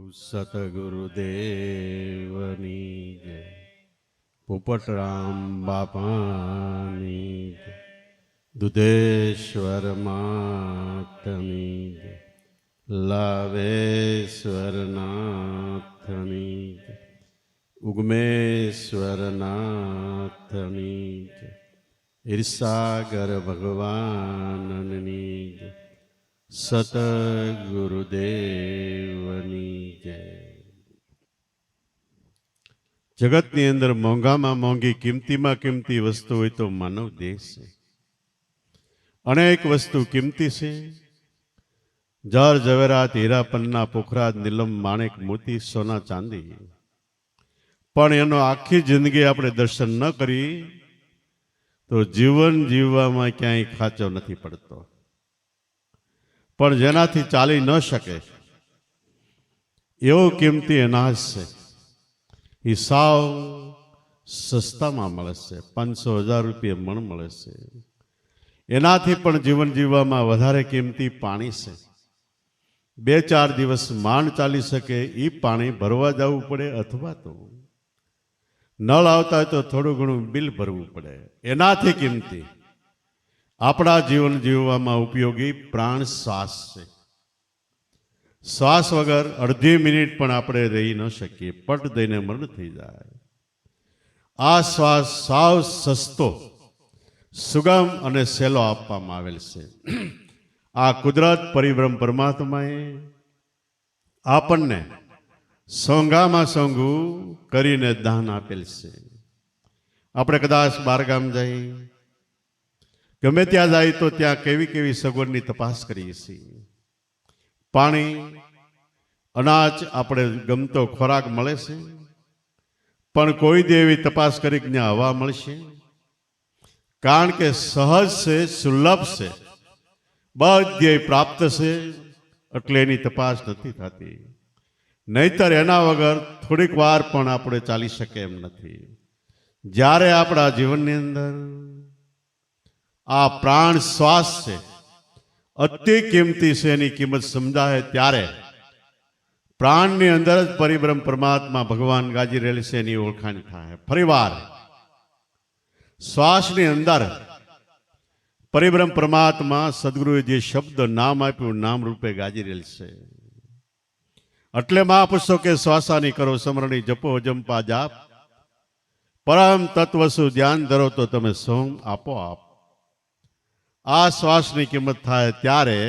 સતગુરુદેવની જય. પોપટરામ બાપાની જય. દુધેશ્વર માતની જય. લાવેશ્વર નાથની જય. ઉગમેશ્વર નાથની જય. ઈર્ષાગર ભગવાનની જય. સતગુરુદેવની જય. જગતની અંદર મોંઘામાં મોંઘી કિંમતીમાં કિંમતી વસ્તુ હોય તો માનવ દેહ છે. અનેક વસ્તુ કિંમતી છે. જર ઝવેરાત હીરા પન્ના પોખરાજ નીલમ માણેક મોતી સોના ચાંદી. પણ એનો આખી જિંદગી આપણે દર્શન ન કરી તો જીવન જીવવામાં ક્યાંય ખાંચો નથી પડતો. પણ જેનાથી ચાલી ન શકે એવો કિંમતી અનાજ છે. એ સાવ સસ્તામાં મળે છે. 500,000 રૂપિયા મણ મળે છે. એનાથી પણ જીવન જીવવામાં વધારે કિંમતી પાણી છે. 2-4 દિવસ માંડ ચાલી શકે એ પાણી ભરવા જવું પડે, અથવા તો નળ આવતા હોય તો થોડું ઘણું બિલ ભરવું પડે. એનાથી કિંમતી આપણા જીવન જીવવામાં ઉપયોગી પ્રાણ શ્વાસ છે. શ્વાસ વગર અડધી મિનિટ પણ આપણે રહી ન શકીએ. પટ દઈને મરણ થઈ જાય. આ શ્વાસ સાવ સસ્તો, સુગમ અને સહેલો આપવામાં આવેલ છે. આ કુદરત પરિબ્રહ્મ પરમાત્માએ આપણને સોંઘામાં સોંઘું કરીને દાન આપેલ છે. આપણે કદાચ બહારગામ જઈ, ગમે ત્યાં જાય તો ત્યાં કેવી કેવી સગવડની તપાસ કરીએ છીએ. પાણી, અનાજ, આપણે ગમતો ખોરાક મળે છે. પણ કોઈ દે એવી તપાસ કરી કે ત્યાં હવા મળશે? કારણ કે સહજ છે, સુલભ છે, બધે પ્રાપ્ત છે, એટલે એની તપાસ નથી થતી. નહીતર એના વગર થોડીક વાર પણ આપણે ચાલી શકે એમ નથી. જ્યારે આપણા જીવનની અંદર આ પ્રાણ શ્વાસ છે, અતિ કિંમતી છે, એની કિંમત સમજાય ત્યારે પ્રાણની અંદર જ પરિબ્રહ્મ પરમાત્મા ભગવાન ગાજી રહેલ છે એની ઓળખાણ થાય. ફરીવાર શ્વાસની અંદર પરિબ્રહ્મ પરમાત્મા સદગુરુએ જે શબ્દ નામ આપ્યું, નામ રૂપે ગાજી રહેલ છે. એટલે મહાપુરુષો કે શ્વાસાની કરો સમરણી, જપો જંપા જાપ, પરમ તત્વસુ ધ્યાન ધરો તો તમે સોમ આપોઆપ. આ શ્વાસની કિંમત થાય ત્યારે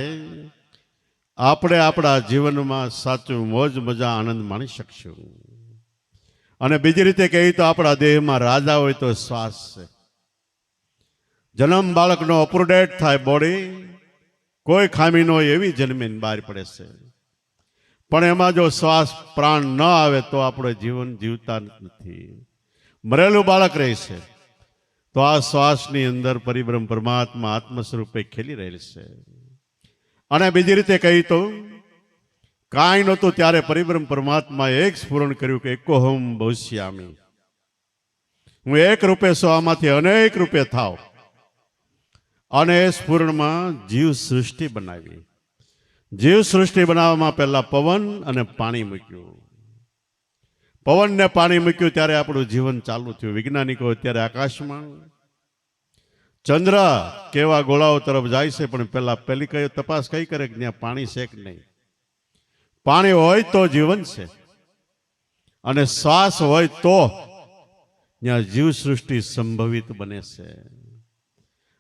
આપણે આપણા જીવનમાં સાચું મોજ મજા આનંદ માણી શકશું. અને બીજી રીતે કહીએ તો આપણા દેહમાં રાજા હોય તો શ્વાસ છે. જન્મ બાળકનો અપડેટ થાય બોડી, કોઈ ખામી ન હોય એવી જન્મીને બહાર પડે છે. પણ એમાં જો શ્વાસ પ્રાણ ન આવે તો આપણે જીવન જીવતા નથી. મરેલું બાળક રહે છે. તો આ શ્વાસની અંદર પરિબ્રહ્મ પરમાત્મા આત્મ સ્વરૂપે ખેલી રહેલ છે. અને બીજી રીતે કહી તો કાંઈ નહોતું ત્યારે પરિબ્રહ્મ પરમાત્માએ એક સ્ફુરણ કર્યું કે એકોહમ ભવિષ્યામી, હું એક રૂપે છું, આમાંથી અનેક રૂપે થાવ. અને એ સ્ફુરણમાં જીવ સૃષ્ટિ બનાવી. જીવ સૃષ્ટિ બનાવવામાં પહેલા પવન અને પાણી મૂક્યું. પવન ને પાણી મૂક્યું ત્યારે આપણું જીવન ચાલુ થયું. વૈજ્ઞાનિકો અત્યારે આકાશમાં ચંદ્ર કેવા ગોળાઓ તરફ જાય છે, પણ પહેલી કઈ તપાસ કઈ કરે કે ત્યાં પાણી છે કે નહીં. પાણી હોય તો જીવન છે, અને શ્વાસ હોય તો ત્યાં જીવ સૃષ્ટિ સંભવિત બને છે.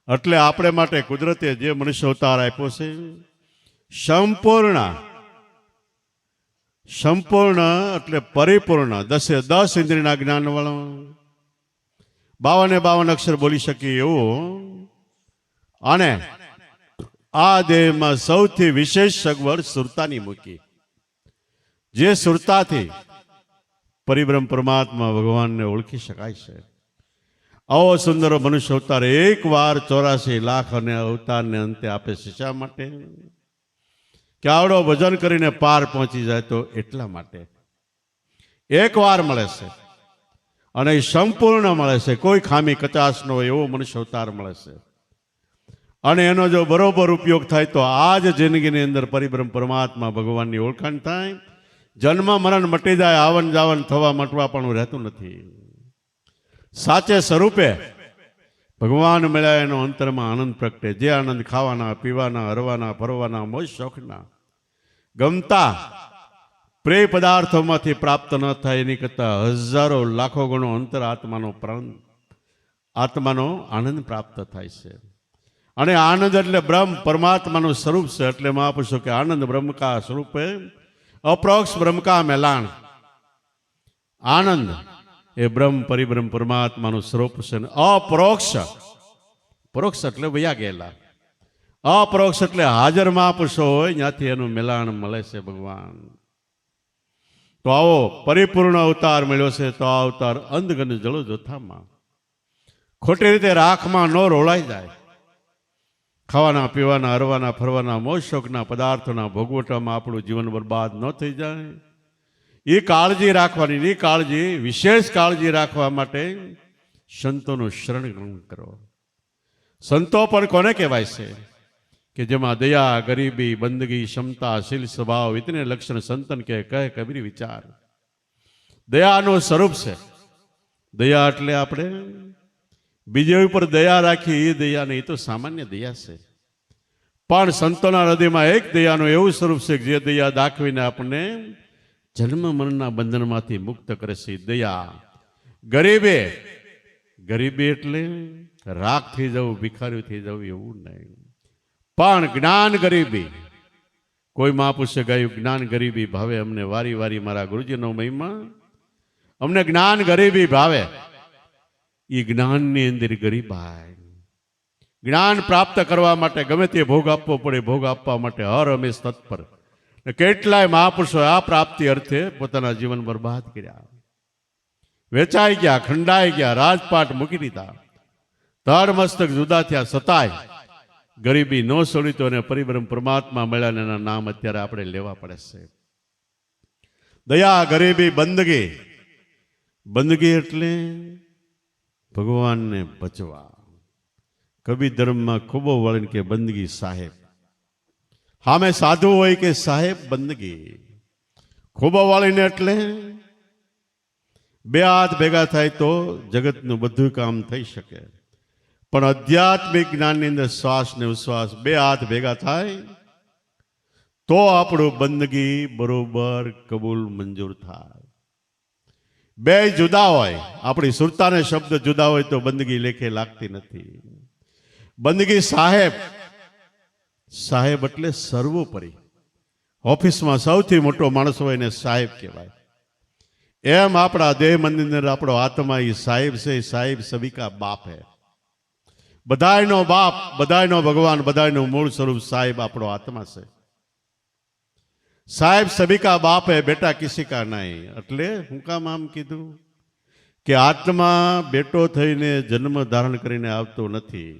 એટલે આપણે માટે કુદરતે જે મનુષ્ય અવતાર આપ્યો છે, સંપૂર્ણ એટલે પરિપૂર્ણ, 10 ઇન્દ્રિયના જ્ઞાન વાળો, 52 અક્ષર બોલી શકીએ એવું. અને આ દેહમાં સૌથી વિશેષ સગવડ સુરતાની મૂકી, જે સુરતાથી પરિબ્રહ્મ પરમાત્મા ભગવાનને ઓળખી શકાય છે. આવો સુંદર મનુષ્ય અવતાર એક વાર 84 લાખ અને અવતારને અંતે આપે છે. શા માટે? કે આવડો ભજન કરીને પાર પહોંચી જાય તો એટલા માટે. એક વાર મળે છે અને એ સંપૂર્ણ મળે છે, કોઈ ખામી કચાશ ન હોય એવો મનુષ્ય અવતાર મળે છે. અને એનો જો બરોબર ઉપયોગ થાય તો આ જ જિંદગીની અંદર પરિબ્રહ્મ પરમાત્મા ભગવાનની ઓળખાણ થાય. જન્મ મરણ મટી જાય, આવન જાવન થવા મટવા પણ રહેતું નથી. સાચે સ્વરૂપે ભગવાન મળ્યા એનો અંતરમાં આનંદ પ્રગટે. જે આનંદ ખાવાના, પીવાના, હરવાના, ફરવાના, મોજ શોખના, ગમતા પ્રિય પદાર્થોમાંથી પ્રાપ્ત ન થાય એની કરતાં હજારો લાખો ગણો અંતર આત્માનો આનંદ પ્રાપ્ત થાય છે. અને આનંદ એટલે બ્રહ્મ પરમાત્માનું સ્વરૂપ છે. એટલે મહાપુરુષો કે આનંદ બ્રહ્મ કા સ્વરૂપે અપ્રોક્ષ બ્રહ્મ કા મેલાણ. આનંદ એ બ્રહ્મ પરિબ્રહ્મ પરમાત્માનું સ્વરૂપ છે. અપરોક્ષ, પરોક્ષ એટલે વયા ગયેલા, અપરોક્ષ એટલે હાજર મહાપુરુષો હોય ત્યાંથી એનું મેલાણ મળે છે ભગવાન. તો આવો પરિપૂર્ણ અવતાર મળ્યો છે. તો આ અવતાર અંધગન જળો જોથામાં ખોટી રીતે રાખમાં ન રોળાઈ જાય. ખાવાના, પીવાના, હરવાના, ફરવાના, મોજ શોખના પદાર્થોના ભોગવટામાં આપણું જીવન બરબાદ ન થઈ જાય, એ કાળજી રાખવાની. એ કાળજી, વિશેષ કાળજી રાખવા માટે સંતોનું શરણ ગ્રહણ કરો. સંતો પણ કોને કહેવાય છે? કે જેમાં દયા, ગરીબી, બંદગી, ક્ષમતા, શીલ, સ્વભાવ ઇતને લક્ષણ સંતન કે કહે કબીર વિચાર. દયાનું સ્વરૂપ છે. દયા એટલે આપણે બીજા ઉપર દયા રાખી એ દયા નહીં, તો સામાન્ય દયા છે. પણ સંતોના હૃદયમાં એક દયાનું એવું સ્વરૂપ છે જે દયા દાખવીને આપણને જન્મ મરણના બંધનમાંથી મુક્ત કરે છે. દયા. ગરીબી, ગરીબી એટલે રાખ થઈ જવું, ભિખારી થઈ જવું એવું નહીં, પણ જ્ઞાન ગરીબી. કોઈ મહાપુરુષે ગાયું જ્ઞાન ગરીબી ભાવે અમને વારી વારી મારા ગુરુજીનો મહિમા, અમને જ્ઞાન ગરીબી ભાવે. એ જ્ઞાનની અંદર ગરીબાય. જ્ઞાન પ્રાપ્ત કરવા માટે ગમે તે ભોગ આપવો પડે, ભોગ આપવા માટે હર હંમેશ તત્પર. કેટલાય મહાપુરુષો આ પ્રાપ્તિ અર્થે પોતાના જીવન બરબાદ કર્યા, વેચાઈ ગયા, ખંડાઈ ગયા, રાજપાટ મૂકી દીધા, ધડ મસ્તક જુદા થયા, છતાંય ગરીબી ન છોડી તો એને પરિબ્રહ્મ પરમાત્મા મળ્યા. એના નામ અત્યારે આપણે લેવા પડે છે. દયા, ગરીબી, બંદગી. બંદગી એટલે ભગવાનને બચવા. કબીર ધર્મમાં ખૂબ વળન કે બંદગી સાહેબ. હામે સાધુ હોય કે સાહેબ બંદગી. ખૂબ વાળીને એટલે બે હાથ ભેગા થાય તો જગતનું બધું કામ થઈ શકે. પણ આધ્યાત્મિક જ્ઞાનની અંદર શ્વાસ ને ઉશ્વાસ બે હાથ ભેગા થાય તો આપણું બંદગી બરોબર કબૂલ મંજૂર થાય. બે જુદા હોય, આપણી સુરતાને શબ્દ જુદા હોય તો બંદગી લેખે લાગતી નથી. બંદગી સાહેબ. સાહેબ એટલે સર્વોપરી. ઓફિસમાં સૌથી મોટો માણસ હોય ને સાહેબ કહેવાય. એમ આપણા દેહ મંદિર આપણો આત્મા એ સાહેબ છે. સાહેબ સભી બાપ હે. બધાયનો બાપ, બધાયનો ભગવાન, બધાયનું મૂળ સ્વરૂપ સાહેબ આપણો આત્મા છે. સાહેબ સભી કા બાપ હે, બેટા કિસી કા નહીં. એટલે હું કામ આમ કીધું કે આત્મા બેટો થઈને જન્મ ધારણ કરીને આવતો નથી.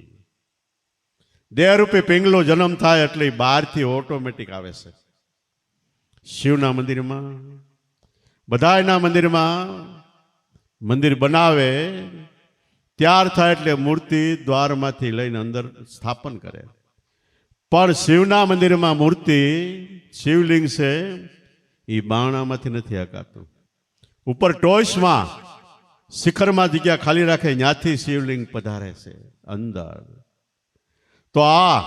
દેહરૂપી પિંગલો જન્મ થાય એટલે બહારથી ઓટોમેટિક આવે છે. શિવના મંદિરમાં, બધાયના મંદિરમાં મંદિર બનાવે ત્યાર થાય એટલે મૂર્તિ દ્વારમાંથી લઈને અંદર સ્થાપન કરે. પણ શિવના મંદિરમાં મૂર્તિ, શિવલિંગ છે એ બાણામાંથી નથી હકાતું. ઉપર ટોચમાં શિખરમાં જગ્યા ખાલી રાખે ત્યાંથી શિવલિંગ પધારે છે અંદર. તો આ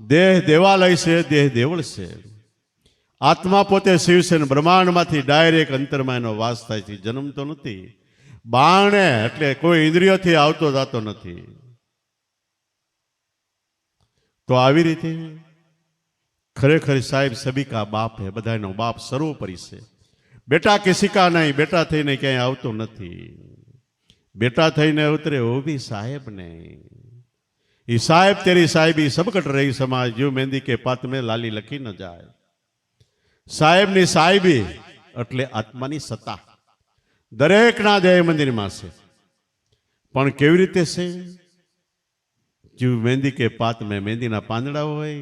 દેહ દેવાલય છે, દેહ દેવળ છે. આત્મા પોતે શિવ છે ને બ્રહ્માંડમાંથી ડાયરેક્ટ અંતરમાં એનો વાસ થાય છે. જન્મતો નથી, બાણે એટલે કોઈ ઇન્દ્રિયોથી આવતો જાતો નથી. તો આવી રીતે ખરેખર સાહેબ સભી કા બાપ હે, બધાનો બાપ સર્વોપરી છે. બેટા કિસી કા નહીં, બેટા થઈને ક્યાંય આવતો નથી. બેટા થઈને ઉતરે ઓ ભી સાહેબ નહીં. ये साहेब तेरी साहेबी सब कट रही समाज, जो मेहंदी के पात में लाली लखी न जाए. साहेब ની સાહેબી એટલે આત્માની સત્તા દરેકના દેહ મંદિરમાં છે. પણ કેવી રીતે છે? જો મહેંદી કે પાત મેં મહેંદીના પાંદડા હોય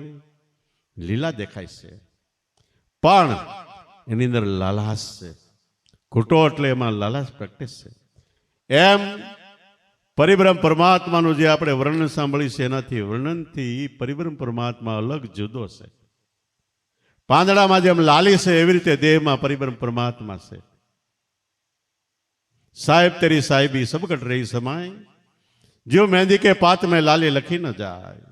લીલા દેખાય છે, પણ એની અંદર લાલાશ છે. ખૂટો એટલે એમાં લાલાશ પ્રગટે છે. એમ પરિબ્રહ્મ પરમાત્માનું જે આપણે વર્ણન સાંભળ્યું છે એનાથી વર્ણનથી પરિબ્રહ્મ પરમાત્મા અલગ જુદો છે. પાંદડામાં જેમ લાલી છે એવી રીતે દેહમાં પરિબ્રહ્મ પરમાત્મા છે. સાહેબ તેરી સાહેબી સબકટ રહી સમાય, જો મહેંદી કે પાત મેં લાલી લખી ન જાય.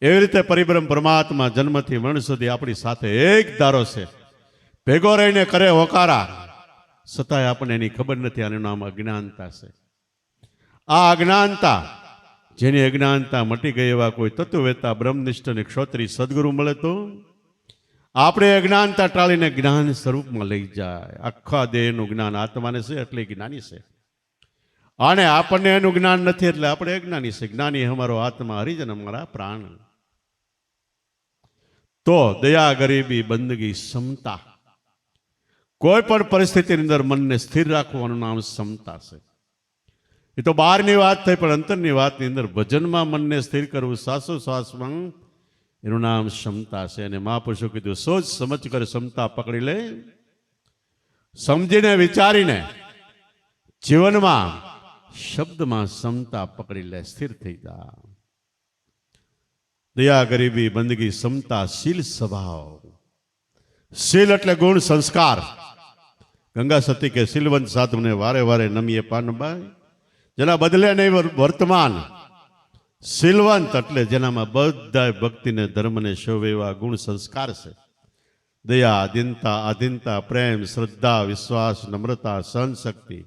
એવી રીતે પરિબ્રહ્મ પરમાત્મા જન્મથી મરણ સુધી આપણી સાથે એક ધારો છે, ભેગો રહીને કરે હોકારા, છતાંય આપણને એની ખબર નથી. આનું નામ અજ્ઞાનતા છે. આ અજ્ઞાનતા, જેની અજ્ઞાનતા મટી ગઈ એવા કોઈ તત્વવેતા બ્રહ્મનિષ્ઠ અને ક્ષોત્રી સદગુરુ મળે તો આપણે અજ્ઞાનતા ટાળીને જ્ઞાન સ્વરૂપમાં લઈ જાય. આખા દેહનું જ્ઞાન આત્માને છે એટલે જ્ઞાની છે, અને આપણને એનું જ્ઞાન નથી એટલે આપણે અજ્ઞાની છે. જ્ઞાની અમારો આત્મા, હરિજન અમારા પ્રાણ. તો દયા, ગરીબી, બંદગી, ક્ષમતા, કોઈ પણ પરિસ્થિતિની અંદર મનને સ્થિર રાખવાનું નામ ક્ષમતા છે. એ તો બહારની વાત થઈ, પણ અંતરની વાતની અંદર ભજનમાં મનને સ્થિર કરવું, શ્વાસોશ્વાસમાં, એનું નામ ક્ષમતા છે. અને મહાપુરુષો કીધું, સોચ સમજ કર ક્ષમતા પકડી લે. સમજીને વિચારીને જીવનમાં શબ્દમાં ક્ષમતા પકડી લે, સ્થિર થઈ જા. દયા, ગરીબી, બંદગી, ક્ષમતા, શીલ, સ્વભાવ. શીલ એટલે ગુણ, સંસ્કાર. ગંગા સતી કે શીલવંત સાધુને વારે વારે નમીએ પાનબાઈ, જેના બદલે નહીં વર્તમાન. શીલવંત એટલે જેનામાં બધા ભક્તિને, ધર્મને શોભે એવા ગુણ સંસ્કાર છે. દયા, દીનતા, આધીનતા, પ્રેમ, શ્રદ્ધા, વિશ્વાસ, નમ્રતા, સહનશક્તિ,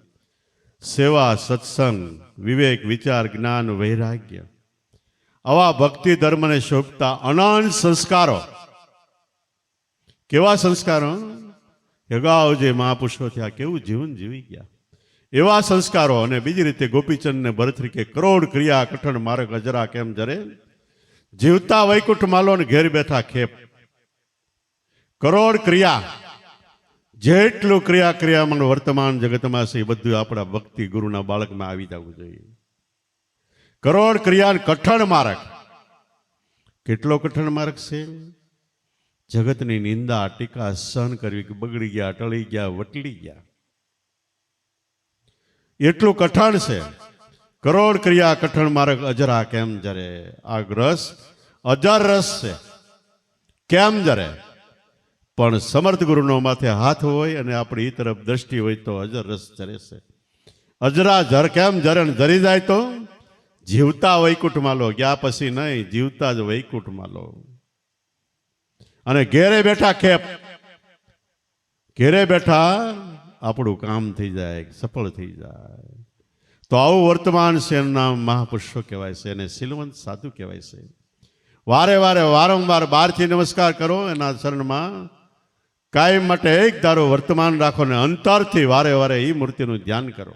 સેવા, સત્સંગ, વિવેક, વિચાર, જ્ઞાન, વૈરાગ્ય, આવા ભક્તિ ધર્મને શોભતા અનંત સંસ્કારો. કેવા સંસ્કારો? અગાઉ જે મહાપુરુષો થયા કેવું જીવન જીવી ગયા, એવા સંસ્કારો. અને બીજી રીતે ગોપીચંદ ને ભરતરી કરોડ ક્રિયા કઠણ માર્ગ અજરા કેમ જરે, જીવતા વૈકુંઠ માલો ને ઘેર બેઠા ખેપ. કરોડ ક્રિયા, જેટલું ક્રિયામાં વર્તમાન જગતમાં છે એ બધું આપણા ભક્તિ ગુરુના બાળકમાં આવી જવું જોઈએ. કરોડ ક્રિયા કઠણ માર્ગ. કેટલો કઠણ માર્ગ છે? જગતની નિંદા, ટીકા સહન કરવી, કે બગડી ગયા, ટળી ગયા, વટલી ગયા, એટલું કઠણ છે. કરોડ ક્રિયા કઠણ માર્ગ અજરા કેમ જરે. આ રસ અજર રસ છે, કેમ જરે? પણ સમર્થ ગુરુનો માથે હાથ હોય અને આપણી એ તરફ દ્રષ્ટિ હોય તો અજર રસ જરે છે. અજરા જર કેમ જરે? જરી જાય તો જીવતા વૈકુંઠમાં લો. ગયા પછી નહીં, જીવતા જ વૈકુંઠમાં લો. અને ઘેરે બેઠા ખેપ, ઘેરે બેઠા આપણું કામ થઈ જાય, સફળ થઈ જાય. તો આવું વર્તમાન છે, એનું નામ મહાપુરુષો કહેવાય છે, અને શીલવંત સાધુ કહેવાય છે. વારે વારે વારંવાર બહારથી નમસ્કાર કરો, એના ચરણમાં કાયમ માટે એક ધારો વર્તમાન રાખો, ને અંતરથી વારે વારે એ મૂર્તિનું ધ્યાન કરો.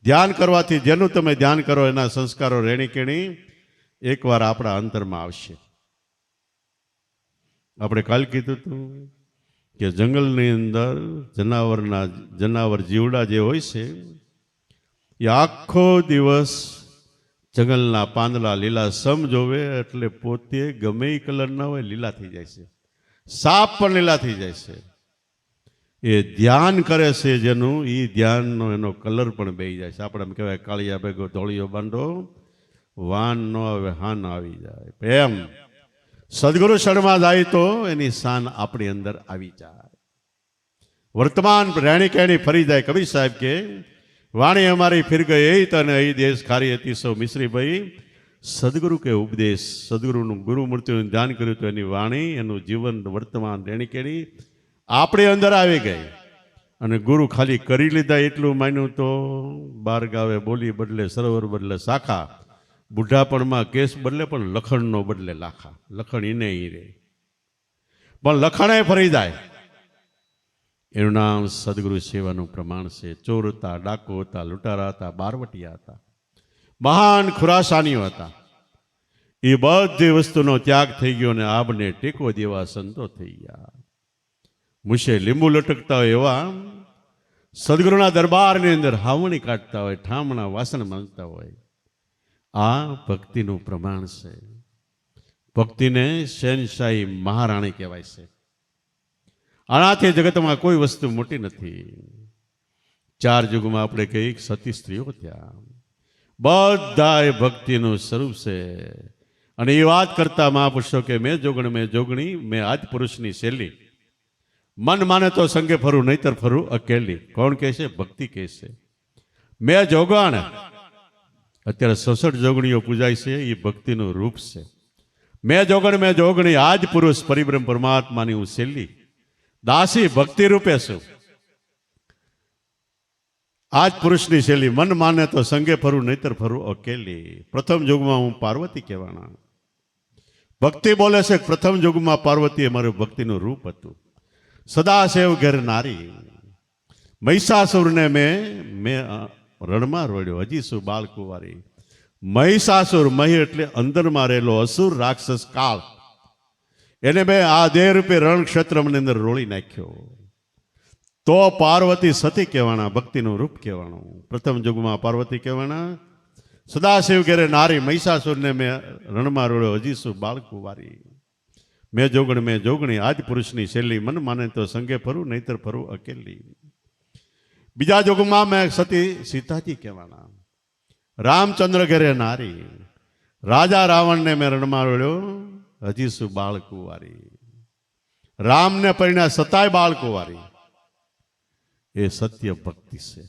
ધ્યાન કરવાથી જેનું તમે ધ્યાન કરો એના સંસ્કારો રેણી કેણી એકવાર આપણા અંતરમાં આવશે. આપણે કાલ કીધું હતું કે જંગલની અંદર જનાવર જીવડા જે હોય છે એ આખો દિવસ જંગલના પાંદડા લીલા સમ જોવે એટલે પોતે ગમે એ કલરના હોય લીલા થઈ જાય છે. સાપ પણ લીલા થઈ જાય છે. એ ધ્યાન કરે છે જેનું, એ ધ્યાનનો એનો કલર પણ બેસી જાય છે. આપણે એમ કહેવાય કાળિયા ભેગો ધોળિયો બાંધો, વાન ન આવે હાન આવી જાય. એમ સદગુરુ શરણમાં જાય તો એની શાન આપણી અંદર આવી જાય. વર્તમાન રેણી કેણી ફરી જાય. કબીર સાહેબ કે વાણી અમારી ફિર ગઈ તને અહીં દેશ ખારી હતી સૌ મિશ્રીભાઈ. સદગુરુ કે ઉપદેશ, સદગુરુનું ગુરુ મૂર્તિનું ધ્યાન કર્યું તો એની વાણી, એનું જીવન, વર્તમાન રેણી કેણી આપણી અંદર આવી ગઈ. અને ગુરુ ખાલી કરી લીધા એટલું માન્યું તો બાર ગાવે બોલી બદલે, સરોવર બદલે શાખા, બુઢાપણમાં કેસ બદલે પણ લખણનો બદલે લાખા. લખણ ઈને રે પણ લખણે ફરી જાય. એનું નામ સદગુરુ સેવાનું પ્રમાણ છે. ચોર હતા, ડાકુ હતા, લૂંટારા હતા, બારવટિયા હતા, મહાન ખુરાસાનીઓ હતા. એ બધી વસ્તુનો ત્યાગ થઈ ગયો અને આબને ટેકો દેવા સંતો થઈ ગયા. મુશે લીંબુ લટકતા હોય એવા સદગુરુના દરબારની અંદર હાવણી કાઢતા હોય, ઠામણા વાસણ માંગતા હોય. આ ભક્તિનું પ્રમાણ છે. ભક્તિને શહેનશાહી મહારાણી કહેવાય છે. આનાથી જગતમાં કોઈ વસ્તુ મોટી નથી. 4 યુગમાં આપણે કહીએ સતી સ્ત્રીઓ ત્યાં બધાય ભક્તિનું સ્વરૂપ છે. અને એ વાત કરતા મહાપુરુષો કે મેં જોગણી મેં આજ પુરુષની શૈલી, મન માને તો સંગે ફરું નહીતર ફરું અકેલી. કોણ કહે છે? ભક્તિ કહે છે. મેં જોગાણ, અત્યારે 66 જોગણીઓ પૂજાય છે, એ ભક્તિનું રૂપ છે. મેં જોગણી આજ પુરુષ પરિબ્રહ્મ પરમાત્માની હું શૈલી, દાસી ભક્તિ રૂપે છું. આજ પુરુષની શૈલી, મન માને તો સંગે ફરું નહીતર ફરું અકેલી. પ્રથમ યુગમાં હું પાર્વતી કહેવાના. ભક્તિ બોલે છે પ્રથમ યુગમાં પાર્વતી અમારું ભક્તિનું રૂપ હતું. સદાશિવ ઘેર નારી, મહિષાસુરને મેં રણમાં રોડ્યો, હજી શું બાળકુંવારી. મહિષાસુર, મહી એટલે અંદરમાં રહેલો અસુર રાક્ષસ કાળ, એને મેં આ દેહ રૂપે રણ ક્ષેત્રની અંદર રોળી નાખ્યો. તો પાર્વતી સતી કહેવાના, ભક્તિનું રૂપ કહેવાનું. પ્રથમ યુગમાં પાર્વતી કહેવાના. સદાશિવ ઘેરે નારી, મહિષાસુરને મેં રણમાં રોળ્યો, હજી શું બાળકુંવારી. મેં જોગણી આજ પુરુષની શૈલી, મન માને તો સંગે ફરું નહીતર ફરું અકેલી. બીજા યુગમાં મેં સતી સીતાજી કહેવાના. રામચંદ્ર ઘેરે નારી, રાજા રાવણને મેં રણમાં રોળ્યો, હજી શું બાળકુંવારી. રામને પરિણ્યા સતાય બાળકુંવારી. એ સત્ય ભક્તિ છે.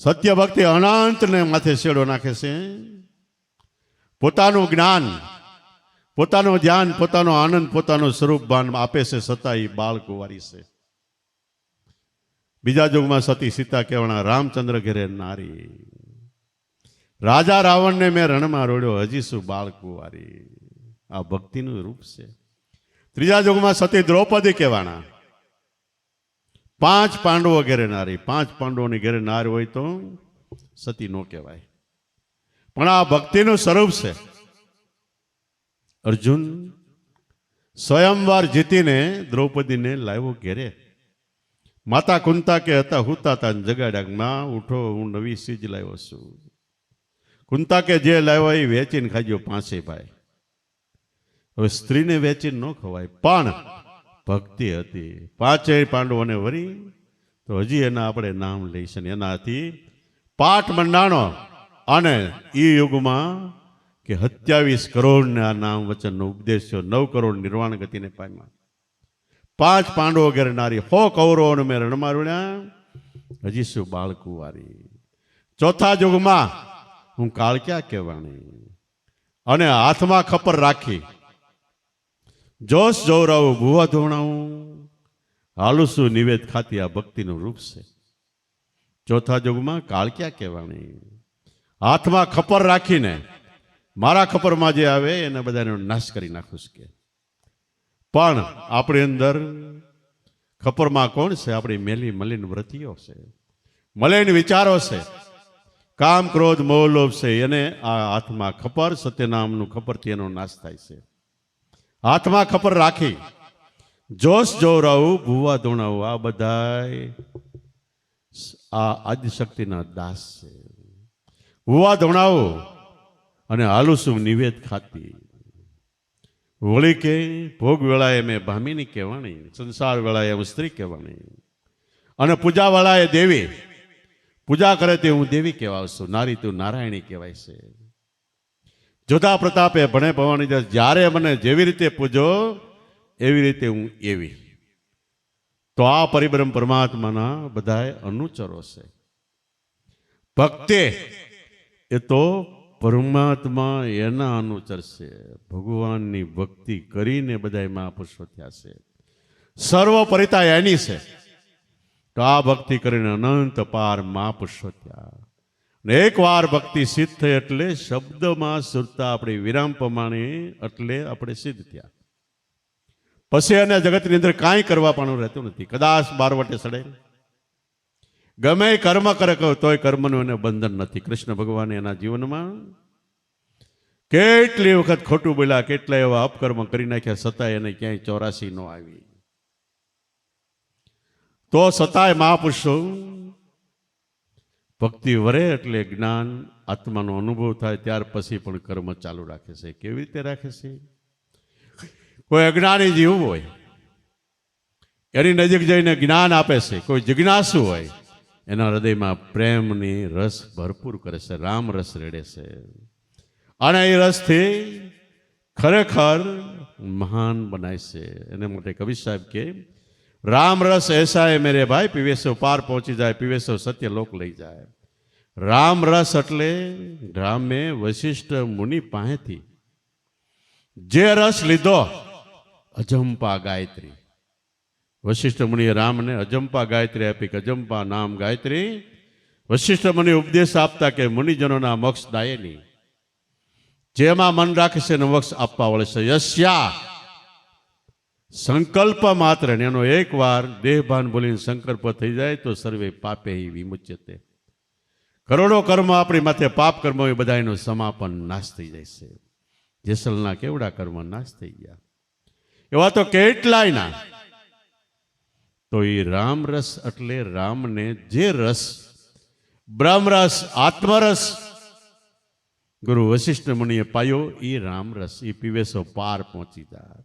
સત્ય ભક્તિ અનંતને માથે શેડો નાખે છે. પોતાનું જ્ઞાન, પોતાનું ધ્યાન, પોતાનો આનંદ, પોતાનું સ્વરૂપ ભાન આપે છે, છતાં એ બાળકુંવારી છે. બીજા યુગમાં સતી સીતા કહેવાના. રામચંદ્ર ઘેરે નારી, રાજા રાવણને મેં રણમાં રોડ્યો, હજી શું બાળકુંવારી. આ ભક્તિનું રૂપ છે. ત્રીજા યુગમાં સતી દ્રૌપદી કહેવાના. 5 પાંડવો ઘેરે નારી. 5 પાંડવોની ઘેરે નારી હોય તો સતી નો કહેવાય, પણ આ ભક્તિનું સ્વરૂપ છે. અર્જુન સ્વયંવાર જીતીને દ્રૌપદીને લાવ્યો ઘેરે. માતા કુંતા કે હતા હુતા તા જગાડ્યા, માં ઉઠો, હું નવી સીજ લાવ્યો છું. કુંતા કે જે લાવ્યો એ વેચીને ખાજો 5 ભાઈ. હવે સ્ત્રીને વેચીને ન ખવાય, પણ ભક્તિ હતી. 5 પાંડવોને વરી તો હજી એના આપણે નામ લઈશું. એનાથી પાઠ મંડાણો. અને એ યુગમાં કે 27 કરોડને આ નામ વચનનો ઉપદેશ થયો. 9 કરોડ નિર્વાણ ગતિને પામ્યા. 5 પાંડવો ઘેર નારી, 100 કૌરવોને મેં રણમાં રોળ્યા, હજી શું બાળકુંવારી. ચોથા યુગમાં હું કાળક્યા કહેવાની. અને હાથમાં ખપર રાખી, જોશ જોવરાવું, ભૂવા ધોવણાવું, હાલુસું નિવેદ ખાતી. આ ભક્તિનું રૂપ છે. ચોથા યુગમાં કાળક્યા કહેવાની. હાથમાં ખપર રાખીને મારા ખપરમાં જે આવે એને બધાનો નાશ કરી નાખું કે. પણ આપણી અંદર ખપરમાં કોણ છે? આપણી મેલી મલિન વૃત્તિઓ છે, મલિન વિચારો છે, કામ ક્રોધ મોહ લોભ છે. એને આ હાથમાં ખપર, સત્યનામનું ખપરથી એનો નાશ થાય છે. હાથમાં ખપર રાખી, જોશ જોવરાવું, ભૂવા ધોણાવું, આ બધાય આ આદિશક્તિના દાસ છે. ભૂવા ધોણાવું અને હાલુસું નિવેદ ખાતી. હોળી કે ભોગ વેળાએ મેં ભામિની કહેવાની, સંસાર વેળાએ હું સ્ત્રી કહેવાની. અને પૂજા વેળાએ દેવી, પૂજા કરે તે હું દેવી કહેવાશું. નારી તું નારાયણી કહેવાય છે. જોધા પ્રતાપે ભણે ભવાની, જ્યારે મને જેવી રીતે પૂજો એવી રીતે હું એવી. તો આ પરિબ્રહ્મ પરમાત્માના બધાય અનુચરો છે. ભક્તિ એ તો પરમાત્મા એના અનુચર છે. ભગવાનની ભક્તિ કરીને બધા મહાપુરુષો થયા છે. સર્વોપરિતા એની છે. તો આ ભક્તિ કરીને અનંત પાર મહાપુરુષો થયા. એકવાર ભક્તિ સિદ્ધ થઈ એટલે શબ્દમાં સુરતા આપણી વિરામ પ્રમાણે એટલે આપણે સિદ્ધ થયા. પછી એને જગતની અંદર કાંઈ કરવા પણ રહેતું નથી. કદાચ બારવટે સડે, ગમે કર્મ કરે તોય કર્મનું એને બંધન નથી. કૃષ્ણ ભગવાન એના જીવનમાં કેટલી વખત ખોટું બોલ્યા, કેટલા એવા અપકર્મ કરી નાખ્યા, છતાંય એને ક્યાંય 84 ન આવી. તો છતાંય મહાપુરુષો ભક્તિ વરે એટલે જ્ઞાન આત્માનો અનુભવ થાય ત્યાર પછી પણ કર્મ ચાલુ રાખે છે. કેવી રીતે રાખે છે? કોઈ અજ્ઞાની જીવ હોય એની નજીક જઈને જ્ઞાન આપે છે. કોઈ જિજ્ઞાસુ હોય એના હૃદયમાં પ્રેમની રસ ભરપૂર કરે છે, રામ રસ રેડે છે. અને એ રસથી ખરેખર મહાન બનાય છે. એના માટે કવિ સાહેબ કે રામ રસ એસા હે મેરે ભાઈ પીવે સો પાર પહોંચી જાય, પીવે સો સત્ય લોક લઈ જાય. રામ રસ એટલે રામે વશિષ્ઠ મુનિ પાસેથી જે રસ લીધો, અજંપા ગાયત્રી. વશિષ્ઠ મુનિએ રામને અજંપા ગાયત્રી આપી કે અજંપા નામ ગાયત્રી. વશિષ્ઠ મુનિ ઉપદેશ આપતા કે મુનિજનોના મોક્ષ દાય નહીં, જેમાં મન રાખે છે એને મોક્ષ આપવા વળે છે. યસ્યા સંકલ્પ માત્ર, એનો એક વાર દેહભાન બોલીને સંકલ્પ થઈ જાય તો સર્વે પાપે વિમુચ્યતે. કરોડો કર્મ આપણી માથે પાપ કર્મ એ બધા એનું સમાપન નાશ થઈ જાય છે. જેસલના કેવડા કર્મ નાશ થઈ ગયા, એવા તો કેટલાય ના. તો એ રામરસ એટલે રામને જે રસ, બ્રહ્મરસ, આત્મરસ ગુરુ વશિષ્ઠ મુનિએ પાયો, એ રામરસ એ પીવેસો પાર પહોંચી જાય,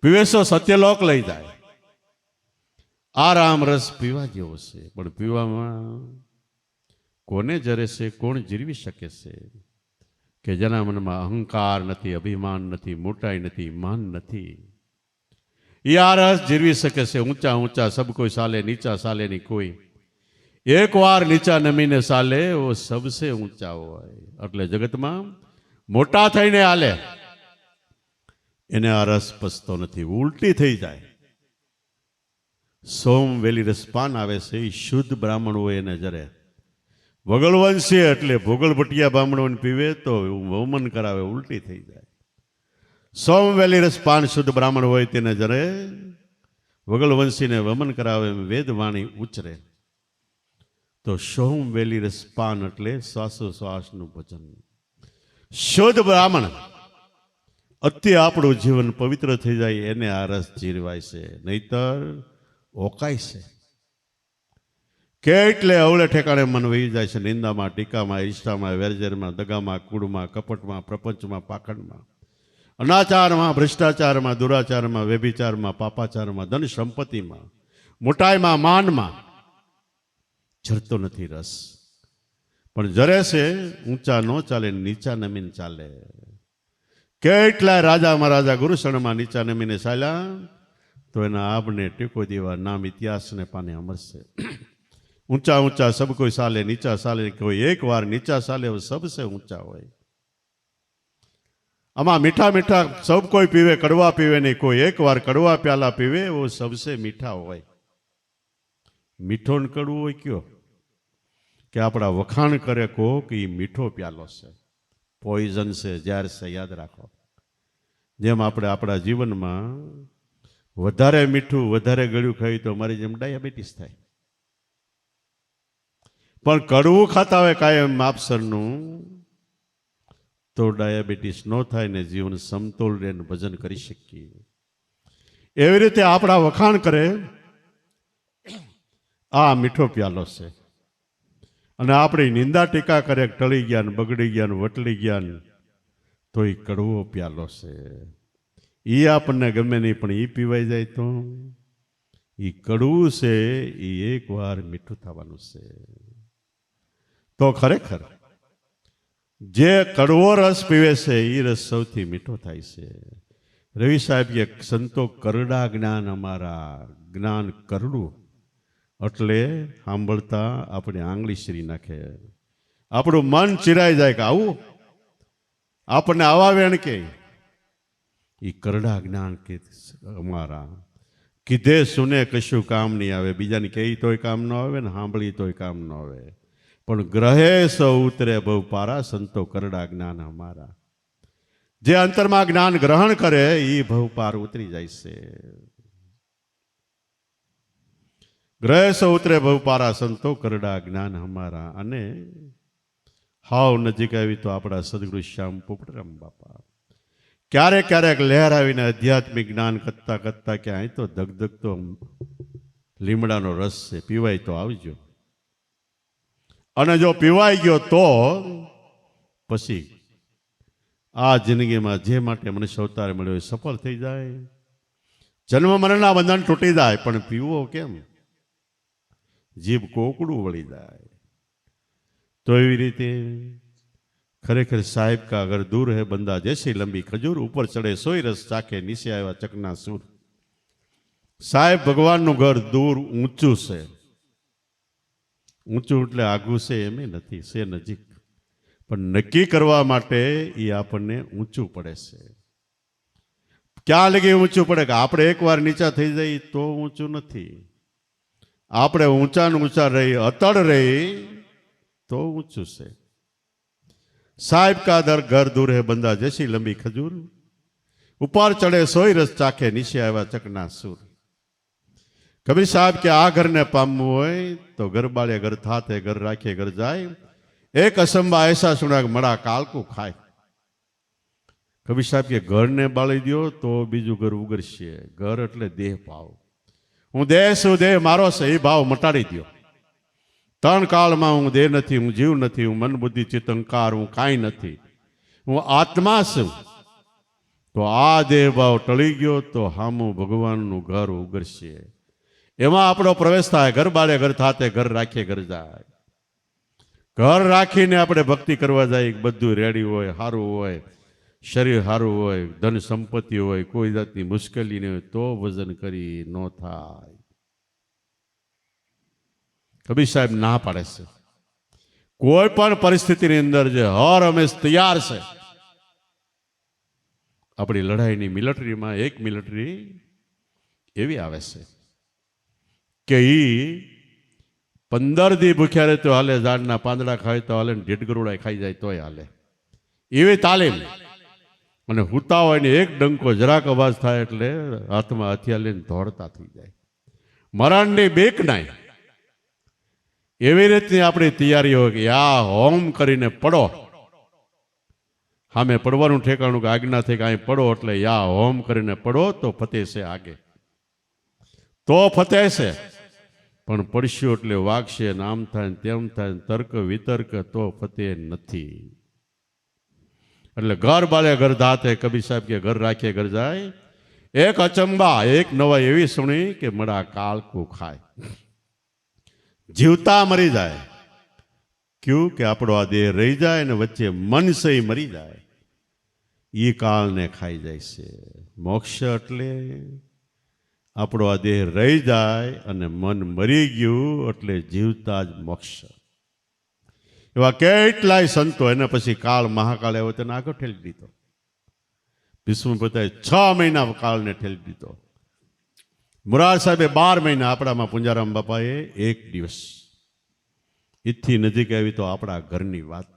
પીવેસો સત્યલોક લઈ જાય. આ રામરસ પીવા જેવો છે, પણ પીવામાં કોને જરે છે, કોણ જીરવી શકે છે? કે જેના મનમાં અહંકાર નથી, અભિમાન નથી, મોટાઈ નથી, માન નથી, એ આ રસ જીરવી શકે છે. ઊંચા ઊંચા સબ કોઈ સાલે, નીચા સાલે નહીં કોઈ. એક વાર નીચા નમીને સાલે વો સબસે ઊંચા હોય. એટલે જગતમાં મોટા થઈને હાલે એને આ રસ પસતો નથી, ઉલટી થઈ જાય. સોમ વેલી રસપાન આવે છે, એ શુદ્ધ બ્રાહ્મણ હોય એને જરે. વગલવંશી એટલે ભોગળ ભટિયા બ્રાહ્મણોને પીવે તો વમન કરાવે, ઉલટી થઈ જાય. સોમ વેલી રસપાન શુદ્ધ બ્રાહ્મણ હોય તેને જરે વગલવંશીને વમન કરાવે, વેદ વાણી ઉચરે. તો સોમ વેલી રસપાન એટલે શ્વાસોશ્વાસનું ભજન. શુદ્ધ બ્રાહ્મણ અતિ આપણું જીવન પવિત્ર થઈ જાય એને આ રસ જીરવાય છે, નહીતર ઓકાય છે. કેટલે અવળે ઠેકાણે મન વહી જાય છે, નિંદામાં, ટીકામાં, ઈષ્ટામાં, વેરઝેરમાં, દગામાં, કૂડમાં, કપટમાં, પ્રપંચમાં, પાખંડમાં, અનાચારમાં, ભ્રષ્ટાચારમાં, દુરાચારમાં, વ્યભિચારમાં, પાપાચારમાં, ધન સંપત્તિમાં, મોટાઈમાં, માનમાં જરતો નથી રસ. પણ જરે છે ઊંચા ન ચાલે, નીચા નમીને ચાલે. કેટલાય રાજા મહારાજા ગુરુશરણમાં નીચા નમીને ચાલ્યા તો એના આબને ટેકો દેવા નામ ઇતિહાસને પાને અમરશે. ઊંચા ઊંચા સબ કોઈ સાલે, નીચા સાલે કોઈ. એક વાર નીચા સાલે वो सबसे ऊंचा હોય. આમાં મીઠા મીઠા સબ કોઈ પીવે, કડવા પીવે નહીં કોઈ. એક વાર કડવા પ્યાલા પીવે वो सबसे મીઠા હોય. મીઠો ને કડવું હોય કયો કે આપણા વખાણ કરે કહો કે એ મીઠો પ્યાલો છે, પોઈઝન છે, ઝેર છે, યાદ રાખો. જેમ આપણે આપણા જીવનમાં વધારે મીઠું, વધારે ગળ્યું ખાઈ તો અમારી જેમ ડાયાબિટીસ થાય. પણ કડવું ખાતા હોય કાયમ માપસરનું તો ડાયાબિટીસ ન થાય ને જીવન સમતોલ રહે, ભજન કરી શકીએ. એવી રીતે આપણા વખાણ કરે આ મીઠો પ્યાલો છે, અને આપણી નિંદા ટીકા કરે ટળી ગયા ને બગડી ગયા ને વટલી ગયા ને તો એ કડવો પ્યાલો છે. એ આપણને ગમે નહીં, પણ એ પીવાઈ જાય તો એ કડવું છે, એ એક વાર મીઠું થવાનું છે. તો ખરેખર જે કડવો રસ પીવે છે એ રસ સૌથી મીઠો થાય છે. રવિ સાહેબ કે સંતો કરડા જ્ઞાન અમારા, જ્ઞાન કરડું એટલે સાંભળતા આપણે આંગળી શ્રી નાખે, આપણું મન ચિરાઈ જાય કે આવું આપણને આવા વેણ કે એ કરડા જ્ઞાન કે અમારા. કીધે સુને કશું કામ નહીં આવે, બીજાને કહી તોય કામ ન આવે ને સાંભળી તોય કામ ન આવે, પણ ગ્રહે સૌ ઉતરે બહુ પારા, સંતો કરડા જ્ઞાન અમારા. જે અંતરમાં જ્ઞાન ગ્રહણ કરે એ બહુ પાર ઉતરી જાય છે. ગ્રહે સૌ ઉતરે બહુ પારા, સંતો કરડા જ્ઞાન અમારા. અને હાવ નજીક આવી તો આપણા સદગુરુ શ્યામ પોપટરામ બાપા ક્યારેક ક્યારેક લહેરાવીને આધ્યાત્મિક જ્ઞાન કરતા કરતા કે અહીં તો ધગધગતો લીમડાનો રસ છે, પીવાય તો આવજો. અને જો પીવાઈ ગયો તો પછી આ જિંદગીમાં જે માટે મનુષ્ય અવતાર મળ્યો એ સફળ થઈ જાય. જન્મ મરણના બંધન તૂટી જાય, પણ પીવો કેમ? જીભ કોકડું વળી જાય. તો એવી રીતે खरेखर साहिब का अगर दूर है बंदा जैसी लंबी खजूर, ऊपर चढ़े सोई रस चाखे नीचे आया चकना सूर। साहेब भगवान घर दूर ऊंचू से, ऊंचू એટલે આગું છે એમ નથી, છે નજીક, પણ નક્કી કરવા માટે એ આપણને ઊંચું પડે છે. ક્યાં લગી ઊંચું પડે કે આપણે એકવાર નીચા થઈ જઈએ તો ઊંચું નથી, આપણે ઊંચા ને ઊંચા રહી અતડ રહી તો ઊંચું છે. साहिब का दर घर दूर है बंदा जैसी लंबी खजूर, ऊपर चढ़े सोई रस चाखे नीचे आया चकना सूर. कबीर साहब के आ घर ने पामू हो तो घर बाले घर थाते घर राखे घर जाए, एक असंबा ऐसा सुना मड़ा काल को खाए. कबीर साहब के घर ने बाળી दियो तो बीजू घर उगरशे. घर એટલે देह भाव, हूँ देह शू देह मारो से એ भाव मटाड़ी दियो. ત્રણ કાળમાં હું દેહ નથી, હું જીવ નથી, હું મન બુદ્ધિ ચિત્ત અહંકાર, હું કાંઈ નથી, હું આત્મા છું. તો આ દેહ ભાવ ટળી ગયો તો હામું ભગવાનનું ઘર ઉગરશે. એમાં આપણો પ્રવેશ થાય. ઘર બાળે ઘર થાતે ઘર રાખીએ ઘર જાય. ઘર રાખીને આપણે ભક્તિ કરવા જાય, બધું રેડી હોય, સારું હોય, શરીર સારું હોય, ધન સંપત્તિ હોય, કોઈ જાતની મુશ્કેલી નહીં હોય, તો ભજન કરી ન થાય. કબીર સાહેબ ના પાડે છે. કોઈ પણ પરિસ્થિતિની અંદર જે હર હંમેશ તૈયાર છે. આપણી લડાઈની મિલિટરીમાં એક મિલિટરી એવી આવે છે કે એ 15 દી ભૂખ્યા રહે તો હાલે, ઝાડના પાંદડા ખાય તો હાલે, ઢેઢ ગરુડા ખાઈ જાય તોય હાલે, એવી તાલીમ. અને હુતા હોય ને એક ડંકો જરાક અવાજ થાય એટલે હાથમાં હથિયાર લઈને દોડતા થઈ જાય. મરણની બીક નહીં. એવી રીતની આપણી તૈયારી હોય કે આ હોમ કરીને પડો. સામે પડવાનું ઠેકાણું કે આજ્ઞા થઈ કે અહીં પડો એટલે યા હોમ કરીને પડો તો ફતે છે આગે, તો ફતે છે. પણ પડશું એટલે વાગશે ને આમ થાય ને તેમ થાય ને તર્ક વિતર્ક તો ફતે નથી. એટલે ઘર બાળે ઘર ધાતે કબીર સાહેબ કે ઘર રાખીએ ઘર જાય. એક અચંબા એક નવા એવી સુણી કે મડા કાળકું ખાય. જીવતા મરી જાય. ક્યું કે આપણો આ દેહ રહી જાય ને વચ્ચે મન સહી મરી જાય, એ કાળને ખાઈ જાય છે. મોક્ષ એટલે આપણો આ દેહ રહી જાય અને મન મરી ગયું એટલે જીવતા જ મોક્ષ. એવા કેટલાય સંતો એના પછી કાળ મહાકાળ આવ્યો તેને આગળ ઠેલી દીધો. ભીષ્મ પિતાએ 6 મહિના કાળને ઠેલી દીધો. મુરાર સાહેબે 12 મહિના, આપણામાં પુંજારામ બાપાએ 1 દિવસ. ઈથી નજીક આવી તો આપણા ઘરની વાત.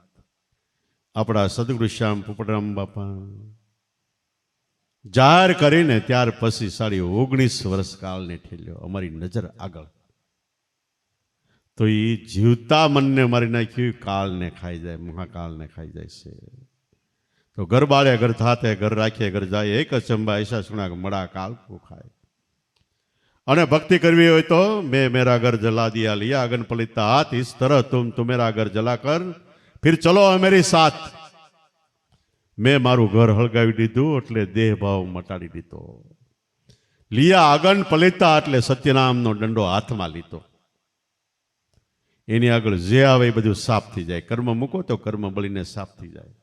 આપણા સદગુરુ શ્યામ પોપટરામ બાપા જાહેર કરીને ત્યાર પછી 19.5 વર્ષ કાળને ઠેલ્યો અમારી નજર આગળ. તો એ જીવતા મનને મારી નાખ્યું, કાળને ખાઈ જાય, મહાકાળને ખાઈ જાય છે. તો ઘર બાળે ઘર થાતે ઘર રાખીએ ઘર જાય, એક અચંબા ऐसा सुना મડા કાળ કો ખાય. અને ભક્તિ કરવી હોય તો મેં મેરા ઘર જલા દિયા લિયા અગન પલિતા હાથ, इस तरह तुम मेरा घर जला कर फिर चलो मेरी साथ. મેં મારું ઘર હળગાવી દીધું એટલે દેહ ભાવ મટાડી દીધો. લિયા અગન પલિતા એટલે સત્યનામનો દંડો હાથમાં લીધો. એની આગળ જે આવે એ બધું સાફ થઈ જાય. કર્મ મૂકો તો કર્મ બળીને સાફ થઈ જાય.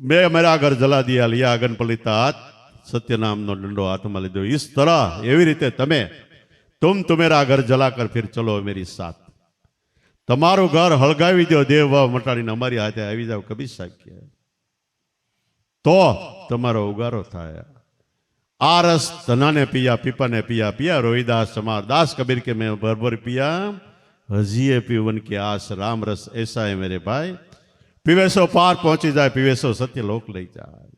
મેં મેરા ઘર જલા દિયા લિયા અગન પલિતા હાથ, સત્યનામનો દંડો હાથમાં લીધો. इस तरह એવી રીતે તમે મેરા ઘર જલા કર ફિર ચલો મેરી સાથ. તમારું ઘર હળગાવી દો, દેહ ભાવ મટાડીને અમારી હાથે આવી જાવ. કબીર સાહેબ કહે તો તમારો ઉગારો થાય. આ રસ ધનાને પિયા પીપાને પિયા પિયા, રોહિદાસ સમાર દાસ કબીર કે મેં ભરભર પિયા, હજીએ પીવન की आस राम रस ऐसा है मेरे भाई. પીવેસો પાર પહોંચી જાય, પીવેસો સત્ય લોક લઈ જાય.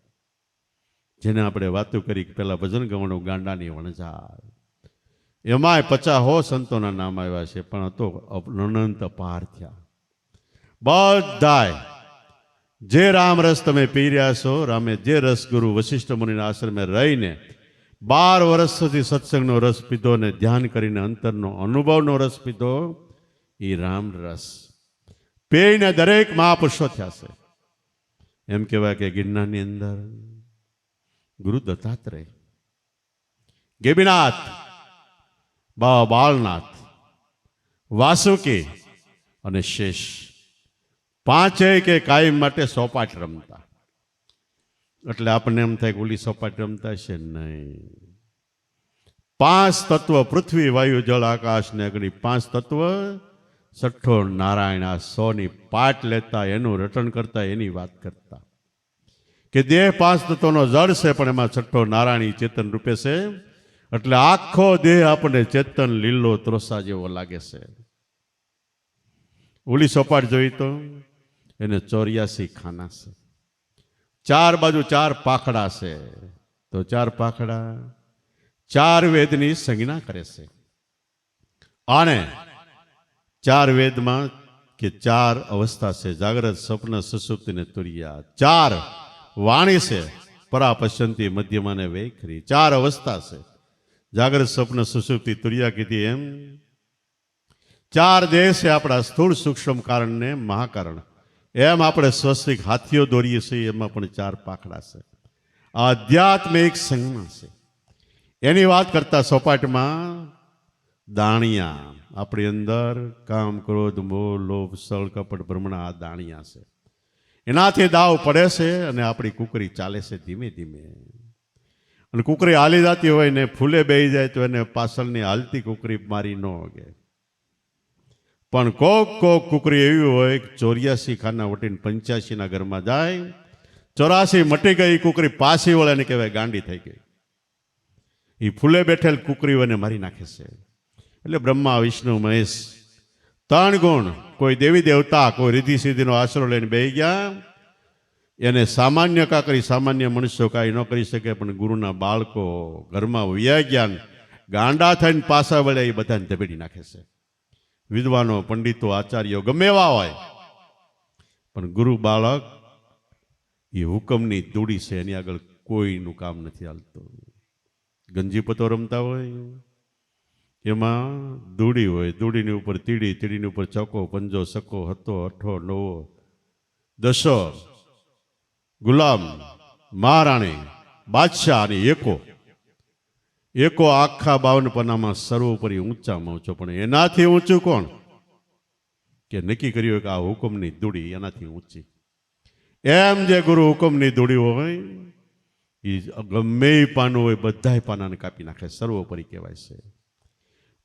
જેને આપણે વાતો કરી પેલા ભજન ગવણો ગાંડાની વણઝાર, એમાંય 50 સંતોના નામ આવ્યા છે, પણ તો અનંત પાર થયા. બધાય જે રામ રસ તમે પી રહ્યા છો, રામે જે રસ ગુરુ વશિષ્ઠ મુનિના આશ્રમે રહીને 12 વર્ષ સુધી સત્સંગનો રસ પીધો ને ધ્યાન કરીને અંતરનો અનુભવનો રસ પીધો, એ રામ રસ પીને દરેક મહાપુરુષો થયા છે. એમ કહેવાય કે ગિરનારની અંદર ગુરુ દત્તાત્રેય, ગેબીનાથ, બાબા બાળનાથ, વાસુકી અને શેષ પાંચેય કે કાયમ માટે સોપાટ રમતા. એટલે આપણને એમ થાય કે ઓલી સોપાટ રમતા છે નહીં. પાંચ તત્વ પૃથ્વી વાયુ જળ આકાશ ને અગ્નિ, પાંચ તત્વ છઠ્ઠો નારાયણ આ 100 ની પાટ લેતા, એનું રટણ કરતા, એની વાત કરતા કે દેહ પાંચ તત્વનો જળ છે, પણ એમાં છઠ્ઠો નારાયણી ચેતન રૂપે છે. એટલે આખો દેહ આપણને ચેતન લીલો ત્રોસા જેવો લાગે છે. ઓલી સોપાટ જોઈ તો એને 84 ખાના છે, ચાર બાજુ ચાર પાખડા છે. તો ચાર પાખડા ચાર વેદની સંજ્ઞા કરે છે. અને ચાર વેદમાં કે ચાર અવસ્થા છે, જાગ્રત સ્વપ્ન સુષુપ્તિ ને તુરિયા. ચાર વાણી છે, પરા પશ્યંતી મધ્યમાં ને વૈખરી. ચાર અવસ્થા છે, જાગ્રત સ્વપ્ન સુષુપ્તિ તુરિયા કીધી એમ. ચાર દેહ છે આપણા, સ્થૂળ સૂક્ષ્મ કારણ ને મહાકારણ. એમ આપણે સ્વસ્તિક હાથીઓ દોરીએ છીએ, એમાં પણ ચાર પાખડા છે. આધ્યાત્મિક સંજ્ઞા છે. એની વાત કરતા સોપાટમાં દાણિયા, આપણી અંદર કામ ક્રોધ મોહ લોભ સળ કપટ ભ્રમણા, આ દાણિયા છે. એનાથી દાવ પડે છે અને આપણી કુકરી ચાલે છે ધીમે ધીમે. અને કુકરી હાલી જતી હોય ને ફૂલે બેહી જાય તો એને પાછળની હાલતી કુકરી મારી ન હોગે. પણ કોક કુકરી એવી હોય 84 ખાના વટીને 85 ના ઘરમાં જાય, 84 મટી ગઈ કુકરી પાછી વળે ને કહેવાય ગાંડી થઈ ગઈ. એ ફૂલે બેઠેલ કુકરીઓને મારી નાખે છે. એટલે બ્રહ્મા વિષ્ણુ મહેશ 3 ગુણ, કોઈ દેવી દેવતા, કોઈ રીધિ સિદ્ધિનો આશરો લઈને બેહી ગયા. એને સામાન્ય કાકરી સામાન્ય મનુષ્યો કાંઈ ન કરી શકે, પણ ગુરુના બાળકો ઘરમાં વયા ગયા, ગાંડા થઈને પાછા વળ્યા, એ બધાને ધબેડી નાખે છે. વિદ્વાનો પંડિતો આચાર્યો ગમે એવા હોય, પણ ગુરુ બાળક એ હુકમની દૂડી છે, એની આગળ કોઈનું કામ નથી હાલતું. ગંજીપતો રમતા હોય, એમાં દૂડી હોય, દૂડીની ઉપર તીડી, તીડીની ઉપર ચોકો પંજો સકો હતો અઠો નવો દશો ગુલામ મહારાણી બાદશાહ અને એકો આખા 52 પન્નામાં સર્વોપરી ઊંચામાં ઊંચો. પણ એનાથી ઊંચું કોણ? કે નક્કી કર્યું કે આ હુકમની દૂડી એનાથી ઊંચી. એમ જે ગુરુ હુકમની દૂડી હોય એ ગમે પાનું હોય બધા પાનાને કાપી નાખે, સર્વોપરી કહેવાય છે.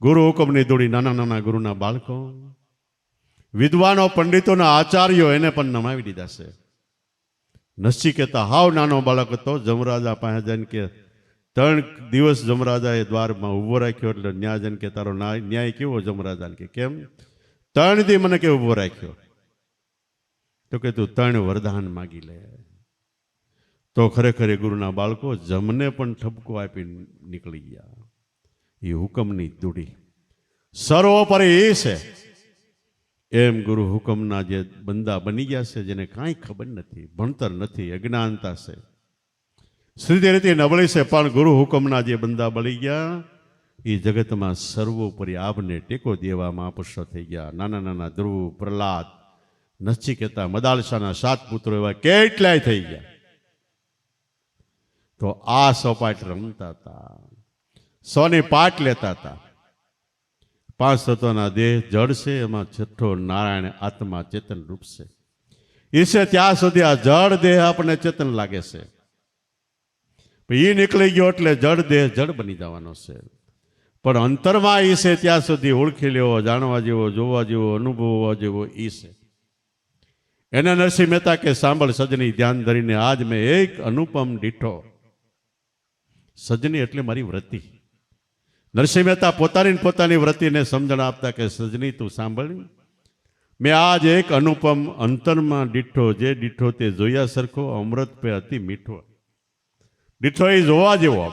ગુરુ હુકમની દૂડી નાના નાના ગુરુના બાળકો, વિદ્વાનો પંડિતોના આચાર્યો એને પણ નમાવી દીધા છે. નચિકેતા હાવ નાનો બાળક હતો, જમરાજા પાસે જઈને કે 3 દિવસ જમરાજાએ દ્વારમાં ઊભો રાખ્યો. એટલે ન્યાજન કે તારો ન્યાય કેવો? જમરાજાને કે કેમ? 3 દી મને કે ઊભો રાખ્યો. તો કે તું 3 વરદાન માગી લે. તો ખરેખર ગુરુના બાળકો જમને પણ ઠપકો આપી નીકળી ગયા. એ હુકમની દૂડી સર્વોપરી એ છે. એમ ગુરુ હુકમના જે બંદા બની ગયા છે, જેને કાંઈ ખબર નથી, ભણતર નથી, અજ્ઞાનતા છે, શ્રીતિ રીતિ નબળી છે, પણ ગુરુ હુકમના જે બંદા બળી ગયા એ જગતમાં સર્વોપરી આપને ટેકો દેવા મહાપુરુષો થઈ ગયા. નાના નાના ધ્રુવ, પ્રહલાદ, નચિકેતા, મદાલસાના 7 પુત્રો એવા કેટલાય થઈ ગયા. તો આ સોપાટ રમતા હતા, 100 ની પાટ લેતા હતા. 5 તત્વના દેહ જળ છે, એમાં છઠ્ઠો નારાયણ આત્મા ચેતન રૂપ છે. એ છે ત્યાં સુધી આ જળ દેહ આપણને ચેતન લાગે છે. એ નીકળી ગયો એટલે જળ દેહ જળ બની જવાનો છે. પણ અંતરમાં એ છે ત્યાં સુધી ઓળખી લેવો, જાણવા જેવો, જોવા જેવો, અનુભવવા જેવો એ છે. એને નરસિંહ મહેતા કે સાંભળ સજની ધ્યાન ધરીને, આજ મેં એક અનુપમ દીઠો. સજની એટલે મારી વ્રતિ. નરસિંહ મહેતા પોતાની વ્રતિને સમજણ આપતા કે સજની તું સાંભળ, મેં આજ એક અનુપમ અંતરમાં દીઠો, જે દીઠો તે જોયા સરખો, અમૃત પે અતિ મીઠો. દીઠો એ જોવા જેવો,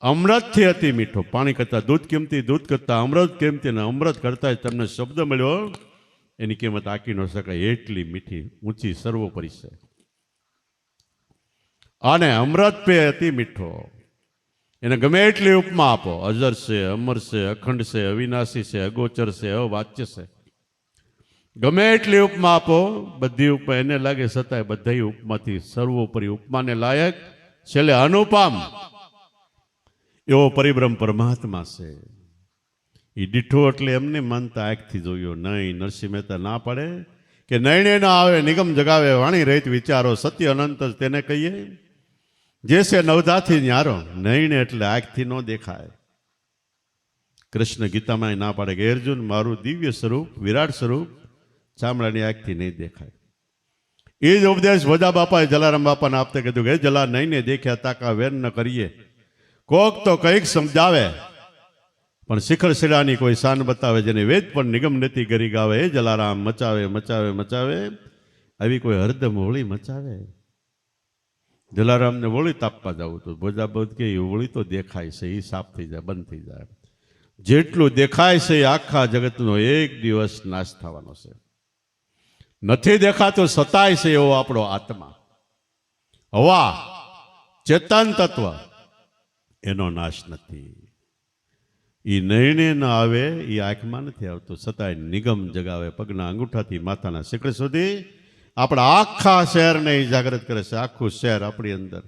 અમૃતથી અતિ મીઠો. પાણી કરતા દૂધ કિંમતી, દૂધ કરતા અમૃત કિંમતી, અને અમૃત કરતા તમને શબ્દ મળ્યો એની કિંમત આંકી ન શકાય, એટલી મીઠી ઊંચી સર્વોપરી છે. અને અમૃત પે અતિ મીઠો, એને ગમે એટલી ઉપમા આપો, અજર છે, અમર છે, અખંડ છે, અવિનાશી છે, અગોચર છે, અવાચ્ય છે, ગમે એટલી ઉપમા આપો, બધી ઉપમા એને લાગે છતાંય બધા ઉપમાથી સર્વોપરી ઉપમાને લાયક છેલ્લે અનુપમ એવો પરિબ્રહ્મ પરમાત્મા છે. એ દીઠો એટલે એમને માનતા આંખથી જોયો નહીં. નરસિંહ મહેતા ના પાડે કે નયણે ન આવે નિગમ જગાવે વાણી રહિત વિચારો, સત્ય અનંત જ તેને કહીએ, જે છે નવધાથી ન્યારો. નયણે એટલે આંખથી ન દેખાય. કૃષ્ણ ગીતામાં ના પાડે કે અર્જુન મારું દિવ્ય સ્વરૂપ, વિરાટ સ્વરૂપ ચામડાની આંખથી નહીં દેખાય. એ જ ઉપદેશ વજા બાપાએ જલારામ બાપાને આપતે કીધું કે જલા નયને દેખ્યા તાકા વેર ન કરીએ. કોક તો કંઈક સમજાવે, પણ શિખર શિરાની કોઈ શાન બતાવે, જેને વેદ પણ નિગમ નથી કરી ગાવે. એ જલારામ મચાવે મચાવે મચાવે, આવી કોઈ હરદમ હોળી મચાવે. જલારામને હોળી તાપવા જવું તો બોજા બોધ કે હોળી તો દેખાય છે, એ સાફ થઈ જાય, બંધ થઈ જાય. જેટલું દેખાય છે એ આખા જગતનો એક દિવસ નાશ થવાનો છે. નથી દેખાતો સતાય છે એવો આપણો આત્મા, હવા, ચેતન તત્વ, એનો નાશ નથી. એ નયણે ન આવે, એ આંખમાં નથી આવતો, છતાંય નિગમ જગાવે. પગના અંગૂઠાથી માથાના શિખર સુધી આપણા આખા શહેરને જાગૃત કરે છે. આખું શહેર આપણી અંદર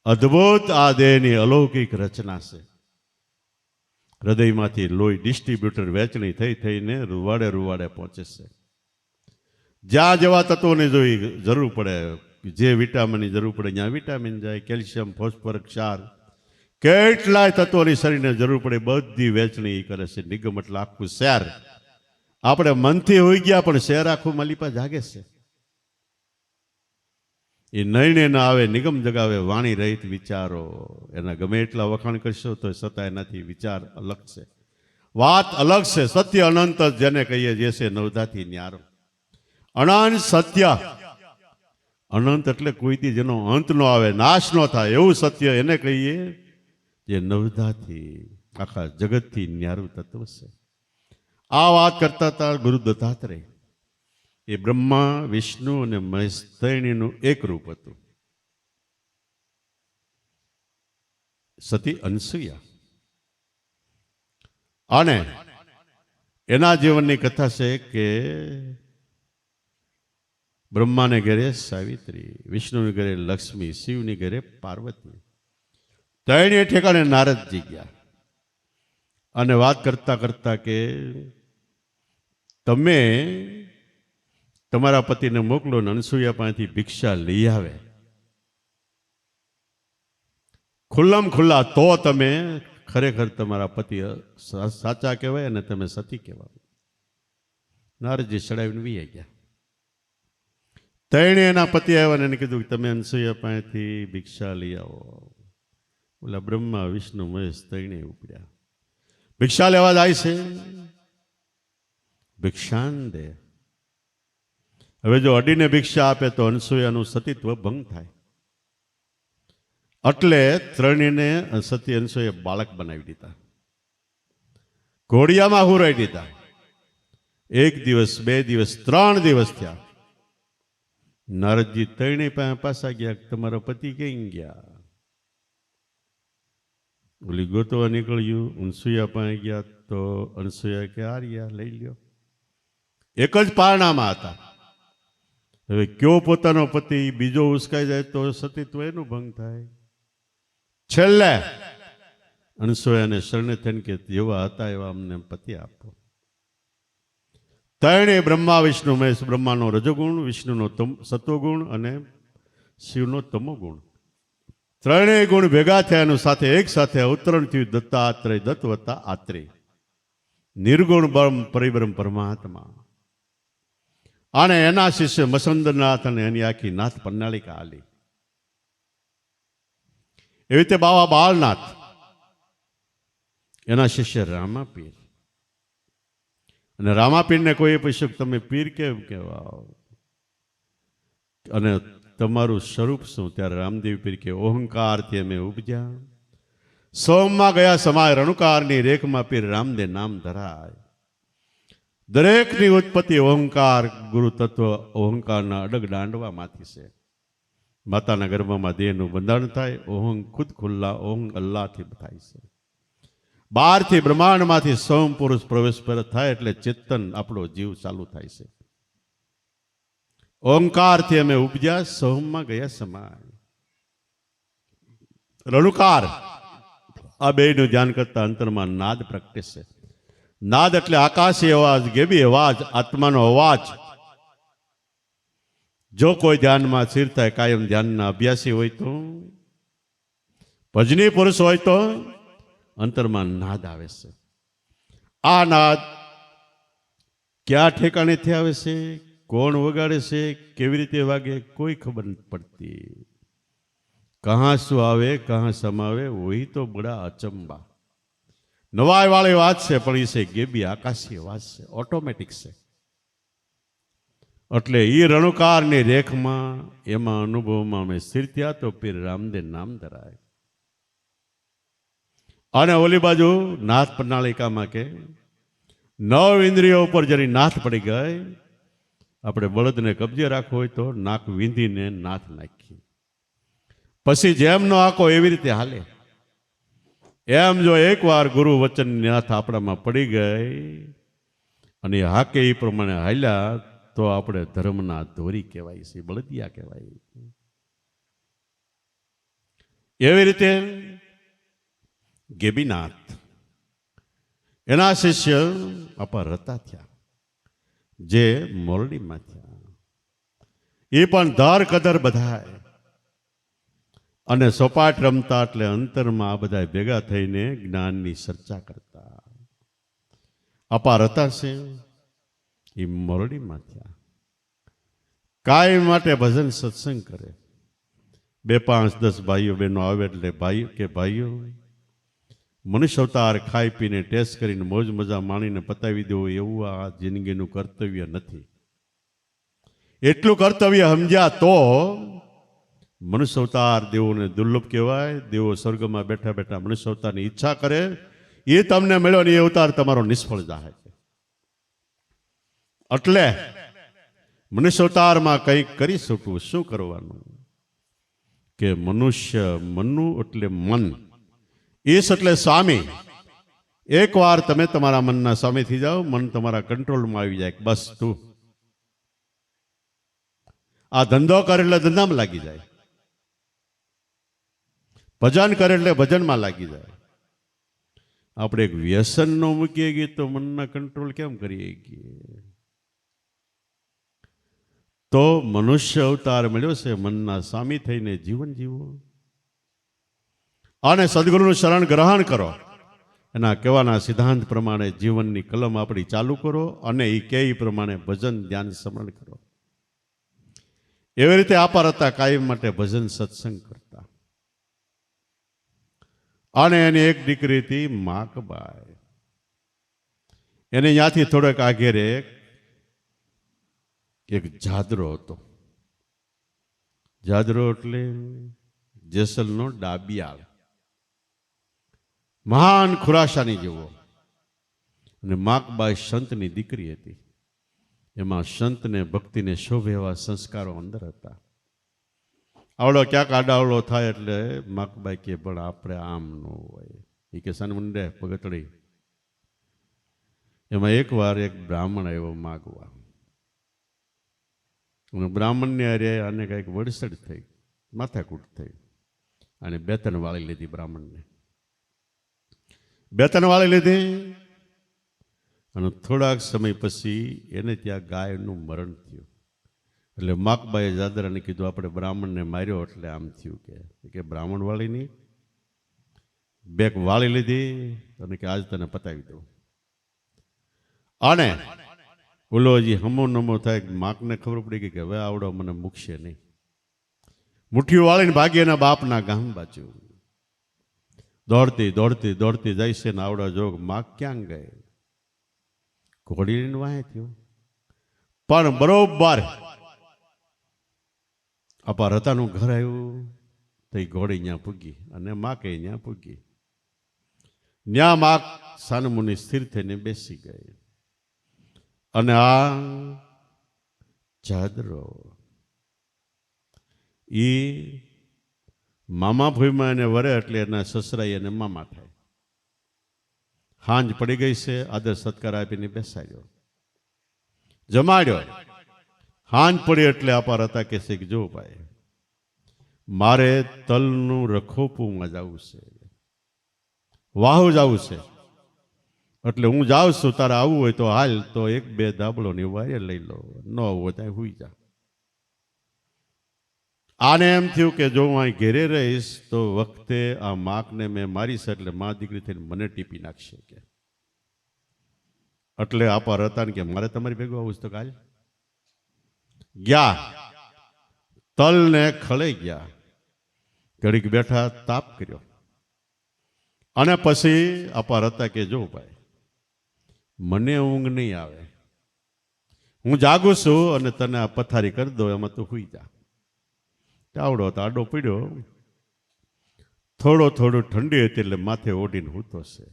અદ્ભુત આ દેહની અલૌકિક રચના છે. હૃદયમાંથી લોહી ડિસ્ટ્રીબ્યુટર વેચણી થઈ થઈને રૂવાડે રૂવાડે પહોંચે છે. જ્યાં જેવા તત્વોની જોઈ જરૂર પડે, જે વિટામિનની જરૂર પડે ત્યાં વિટામિન જાય, કેલ્શિયમ, ફોસ્ફરસ, ક્ષાર, કેટલાય તત્વોની શરીરને જરૂર પડે, બધી વેચણી કરે છે નિગમ. એટલે આખું શહેર, આપણે મનથી હોઈ ગયા પણ શહેર આખું માલિપા જાગે છે. એ નયણે ન આવે નિગમ જગાવે વાણી રહિત વિચારો. એના ગમે એટલા વખાણ કરશો તો છતાં એનાથી વિચાર અલગ છે, વાત અલગ છે. સત્ય અનંત જેને કહીએ, જે છે નવધાથી ન્યારો. અનંત સત્ય, અનંત એટલે કોઈથી જેનો અંત ન આવે, નાશ ન થાય, એવું સત્ય એને કહીએ, જે નવધાથી આખા જગતથી ન્યારું તત્વ છે. આ વાત કરતા હતા ગુરુ દત્તાત્રેય. એ બ્રહ્મા, વિષ્ણુ અને મહેશ ત્રણેયનું એક રૂપ હતું. સતી અનસૂયા, અને એના જીવનની કથા છે કે બ્રહ્માને ઘરે સાવિત્રી, વિષ્ણુને ઘરે લક્ષ્મી, શિવની ઘરે પાર્વતી. ત્રણેય ઠેકાણે નારદજી ગયા અને વાત કરતા કરતા કે તમે તમારા પતિને મોકલો ને અનસૂયા પાસેથી ભિક્ષા લઈ આવે, ખુલ્લામ ખુલ્લા, તો તમે ખરેખર તમારા પતિ સાચા કહેવાય અને તમે સતી કહેવાય. નારદજી ચડાવીને વી ગયા. ત્રણે એના પતિ આવ્યા ને એને કીધું કે તમે અનસૂયા પાસેથી ભિક્ષા લઈ આવો. ઓલા બ્રહ્મા, વિષ્ણુ, મહેશ ત્રણે ઉપડ્યા, ભિક્ષા લેવા જાય છે. ભિક્ષાન દે. હવે જો અડીને ભિક્ષા આપે તો અનસૂયાનું સતીત્વ ભંગ થાય. એટલે ત્રણેયને સતી અનસૂયા બાળક બનાવી દીધા, ઘોડિયામાં હુરાઈ દીધા. 1 દિવસ, 2 દિવસ, 3 દિવસ થયા. નારદજી ત્રણેય પાસા ગયા, તમારા પતિ ક્યાં ગયા? ઓલી ગોતવા નીકળ્યું, અનસૂયા પાસે ગયા તો અનસૂયા કે આ રહ્યા, લઈ લ્યો. એક જ પારણામાં હતા. હવે કયો પોતાનો પતિ બીજો ઉસકાઈ જાય તો સતીત્વ એનું ભંગ થાય. છેલ્લે અનસૂયાને શરણે થઈને કે જેવા હતા એવા અમને પતિ આપો. ત્રણે બ્રહ્મા, વિષ્ણુ, મહેશ, બ્રહ્માનો રજોગુણ, વિષ્ણુનો સત્વગુણ અને શિવનો તમોગુણ, ત્રણેય ગુણ ભેગા થયાનું સાથે એક સાથે અવતરણ થયું દત્તાત્રેય, દત્તવતા આત્રેય, નિર્ગુણ બ્રહ્મ પરિબ્રહ્મ પરમાત્મા. અને એના શિષ્ય મસંદરનાથ અને એની આખી નાથ પન્નાળિકા આલી. એવી રીતે બાવા બાળનાથ, એના શિષ્ય રામાપીર. અને રામાપીરને કોઈ પૂછ્યું કે તમે પીર કેમ કહેવાઓ અને તમારું સ્વરૂપ શું? ત્યારે રામદેવ પીર કે ઓહંકારથી અમે ઉપજ્યા, સોમમાં ગયા સમાય, રણુકારની રેખમાં પીર રામદે નામ ધરાય. દરેકની ઉત્પત્તિ ઓહંકાર ગુરુ તત્વ ઓહંકારના અડગ દાંડવામાંથી છે. માતાના ગર્ભમાં દેહનું બંધારણ થાય, ઓહંગ ખુદ ખુલ્લા ઓહંગ અલ્લાહથી થાય છે. બહારથી બ્રહ્માંડમાંથી સોમ પુરુષ પ્રવેશ થાય એટલે ચેતન આપણો જીવ ચાલુ થાય છે. ઓંકારથી અમે ઉપજ્યા, સોમમાં ગયા સમાય. રણુકાર, આ બેયનું ધ્યાન કરતા અંતરમાં નાદ પ્રગટે છે. નાદ એટલે આકાશી અવાજ, ગેબી અવાજ, આત્માનો અવાજ. જો કોઈ ધ્યાનમાં સ્થિર થાય, કાયમ ધ્યાનના અભ્યાસી હોય તો, ભજની પુરુષ હોય તો અંતરમાં નાદ આવે છે. આ નાદ ક્યાં ઠેકાણેથી આવે છે, કોણ વગાડે છે, કેવી રીતે વાગે, કોઈ ખબર નથી પડતી. કહા શું આવે, કહા સમાવે, વહી તો બડા અચંબા. નવાઈ વાળી વાત છે, પણ એ છે ગેબી આકાશીય વાત છે, ઓટોમેટિક છે. એટલે એ રણુકારની રેખમાં, એમાં અનુભવમાં અમે સ્થિર થયા તો પીર રામદેવ નામ ધરાય. અને ઓલી બાજુ નાથ પ્રણાલિકામાં કે 9 ઇન્દ્રિયો ઉપર જેની નાથ પડી ગઈ, આપણે બળદને કબજે રાખવો હોય તો નાક વીંધીને નાથ નાખી, પછી જેમનો આંકો એવી રીતે હાલે. એમ જો એકવાર ગુરુ વચનની નાથ આપણામાં પડી ગઈ અને હાકે એ પ્રમાણે હાલ્યા તો આપણે ધર્મના ધોરી કહેવાય છે, બળદિયા કહેવાય. એવી રીતે ગેબીનાથ એના શિષ્ય અપર હતા થયા, જે મોરડીમાં થયા. એ પણ ધાર કદર બધાય અને સપાટ રમતા, એટલે અંતરમાં આ બધા ભેગા થઈને જ્ઞાનની ચર્ચા કરતા. અપાર હતા છે એ મોરડીમાં થયા. કાયમ માટે ભજન સત્સંગ કરે. 2, 5, 10 ભાઈઓ બહેનો આવે એટલે ભાઈઓ કે ભાઈઓ, મનુષ્ય અવતાર ખાઈ પીને ટેસ્ટ કરીને મોજ મજા માણીને પતાવી દેવું એવું આ જિંદગીનું કર્તવ્ય નથી. એટલું કર્તવ્ય સમજ્યા તો મનુષ્ય અવતાર દેવોને દુર્લભ કહેવાય. દેવો સ્વર્ગમાં બેઠા બેઠા મનુષ્ય અવતારની ઈચ્છા કરે, એ તમને મળ્યો ને એ અવતાર તમારો નિષ્ફળ જાય છે. એટલે મનુષ્ય અવતારમાં કંઈક કરી શકવું. શું કરવાનું કે મનુષ્ય, મનુ એટલે મન, ઈશ એટલે સ્વામી. એકવાર તમે તમારા મનના સ્વામી થઈ જાઓ, મન તમારા કંટ્રોલમાં આવી જાય, બસ તું આ ધંધો કરે એટલે ધંધામાં લાગી જાય, ભજન કરે એટલે ભજનમાં લાગી જાય. આપણે એક વ્યસન નો મૂકીએ ગઈએ તો મનના કંટ્રોલ કેમ કરીએ ગઈએ? તો મનુષ્ય અવતાર મળ્યો છે મનના સ્વામી થઈને જીવન જીવો અને સદગુરુનું શરણ ગ્રહણ કરો. એના કહેવાના સિદ્ધાંત પ્રમાણે જીવનની કલમ આપણી ચાલુ કરો અને એ કે પ્રમાણે ભજન ધ્યાન સ્મરણ કરો. એવી રીતે અપાર હતા, કાયમ માટે ભજન સત્સંગ કરતા. અને એની એક દીકરી હતી માકબાઈ. એને ત્યાંથી થોડોક આગેરે એક જાદરો હતો. જાદરો એટલે જેસલનો ડાબિયાળ, મહાન ખુરાશાની જેવો. અને માકબાઈ સંતની દીકરી હતી. એમાં સંતને ભક્તિને શોભે એવા સંસ્કારો અંદર હતા. આવડો ક્યાંક આડાવડો થાય એટલે માકબાઈ કે પણ આપણે આમ ન હોય. એ કે સન મુંડે પગતડી. એમાં એકવાર એક બ્રાહ્મણ આવ્યો માગવા. બ્રાહ્મણને અરે આને કંઈક વડસડ થઈ, માથાકૂટ થઈ, અને 2-3 વાળી લીધી. બ્રાહ્મણને 2-3 વાળી લીધી અને થોડાક સમય પછી એને ત્યાં ગાયનું મરણ થયું. એટલે માકબાઈએ જાદરાને કીધું આપણે બ્રાહ્મણને માર્યો એટલે આમ થયું. કે બ્રાહ્મણ વાળીની 2 વાળી લીધી અને કે આજ તને પતાવી દઉં. અને ઓલો હજી હમો નમો થાય. માકને ખબર પડી ગઈ કે હવે આવડો મને મૂકશે નહીં. મુઠ્ઠીઓ વાળીને ભાગી એના બાપના ગામ બાજુ દોડતી દોડતી દોડતી જાય છે ને આવડા જોગ માક ક્યાં ગઈ? ઘોડી લઈને વાહે થયો. પણ બરોબર અપાર હતાનું ઘર આવ્યું તો એ ઘોડી ત્યાં પૂગી અને માકે ત્યાં પૂગી. ત્યાં માક સાનમુની સ્થિર થઈને બેસી ગઈ. અને આ જાદરો એ મામા ભૂઈમાં એને વરે એટલે એના સસરાઈ એને મામા થાય. હાંજ પડી ગઈ છે, આદર સત્કાર આપીને બેસાડ્યો, જમાડ્યો. હાંજ પડી એટલે અપાર હતા કે છે કે જો ભાઈ મારે તલનું રખોપુમાં જવું છે, વાહુ જવું છે, એટલે હું જાઉં છું, તારે આવવું હોય તો હાલ, તો 1-2 ધાબળોની વાયર લઈ લો, ન આવું હોય ત્યાં હુઈ જા. આને એમ થયું કે જો હું અહીં ઘેરે રહીશ તો વખતે આ માકને મેં મારીશ એટલે મા દીકરી થઈને મને ટીપી નાખશે કે એટલે આપા હતા ને કે મારે તમારી ભેગું આવું તો કાલ ગયા તલને ખળાઈ ગયા, ઘડીક બેઠા, તાપ કર્યો અને પછી આપા હતા કે જો ભાઈ મને ઊંઘ નહીં આવે, હું જાગું છું અને તને આ પથારી કરી દો એમાં તું હુઈ જા. આવડો હતો આડો પડ્યો, થોડો ઠંડી હતી એટલે માથે ઓઢીને હૂતો છે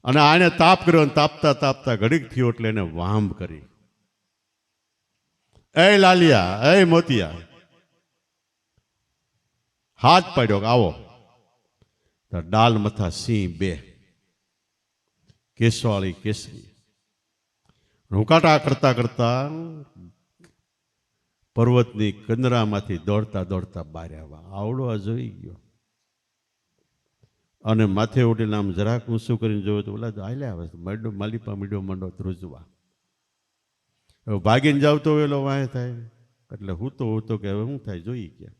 અને આને તાપ કર્યો અને તાપતા તાપતા ઘડીક થયો એટલે એને વાંભ કરી, એ લાલિયા, એ મોતિયા, હાથ પાડ્યો આવો. ડાલ મથા સિંહ બે, કેસવાળી કેસરી, રૂકાટા કરતા કરતા પર્વતની કંદરામાંથી દોડતા દોડતા બહાર આવ્યા. આવડો આ જોઈ ગયો અને માથે ઉડીને આમ જરાક ઊંચું કરીને જોયું તો ઓલા હાલ્યા આવે, માલિપા મીડો મંડો ધ્રુજવા. હવે ભાગીને જાવ તો એલો વાંહે થાય એટલે હું તો કે હવે શું થાય જોઈ ગયા.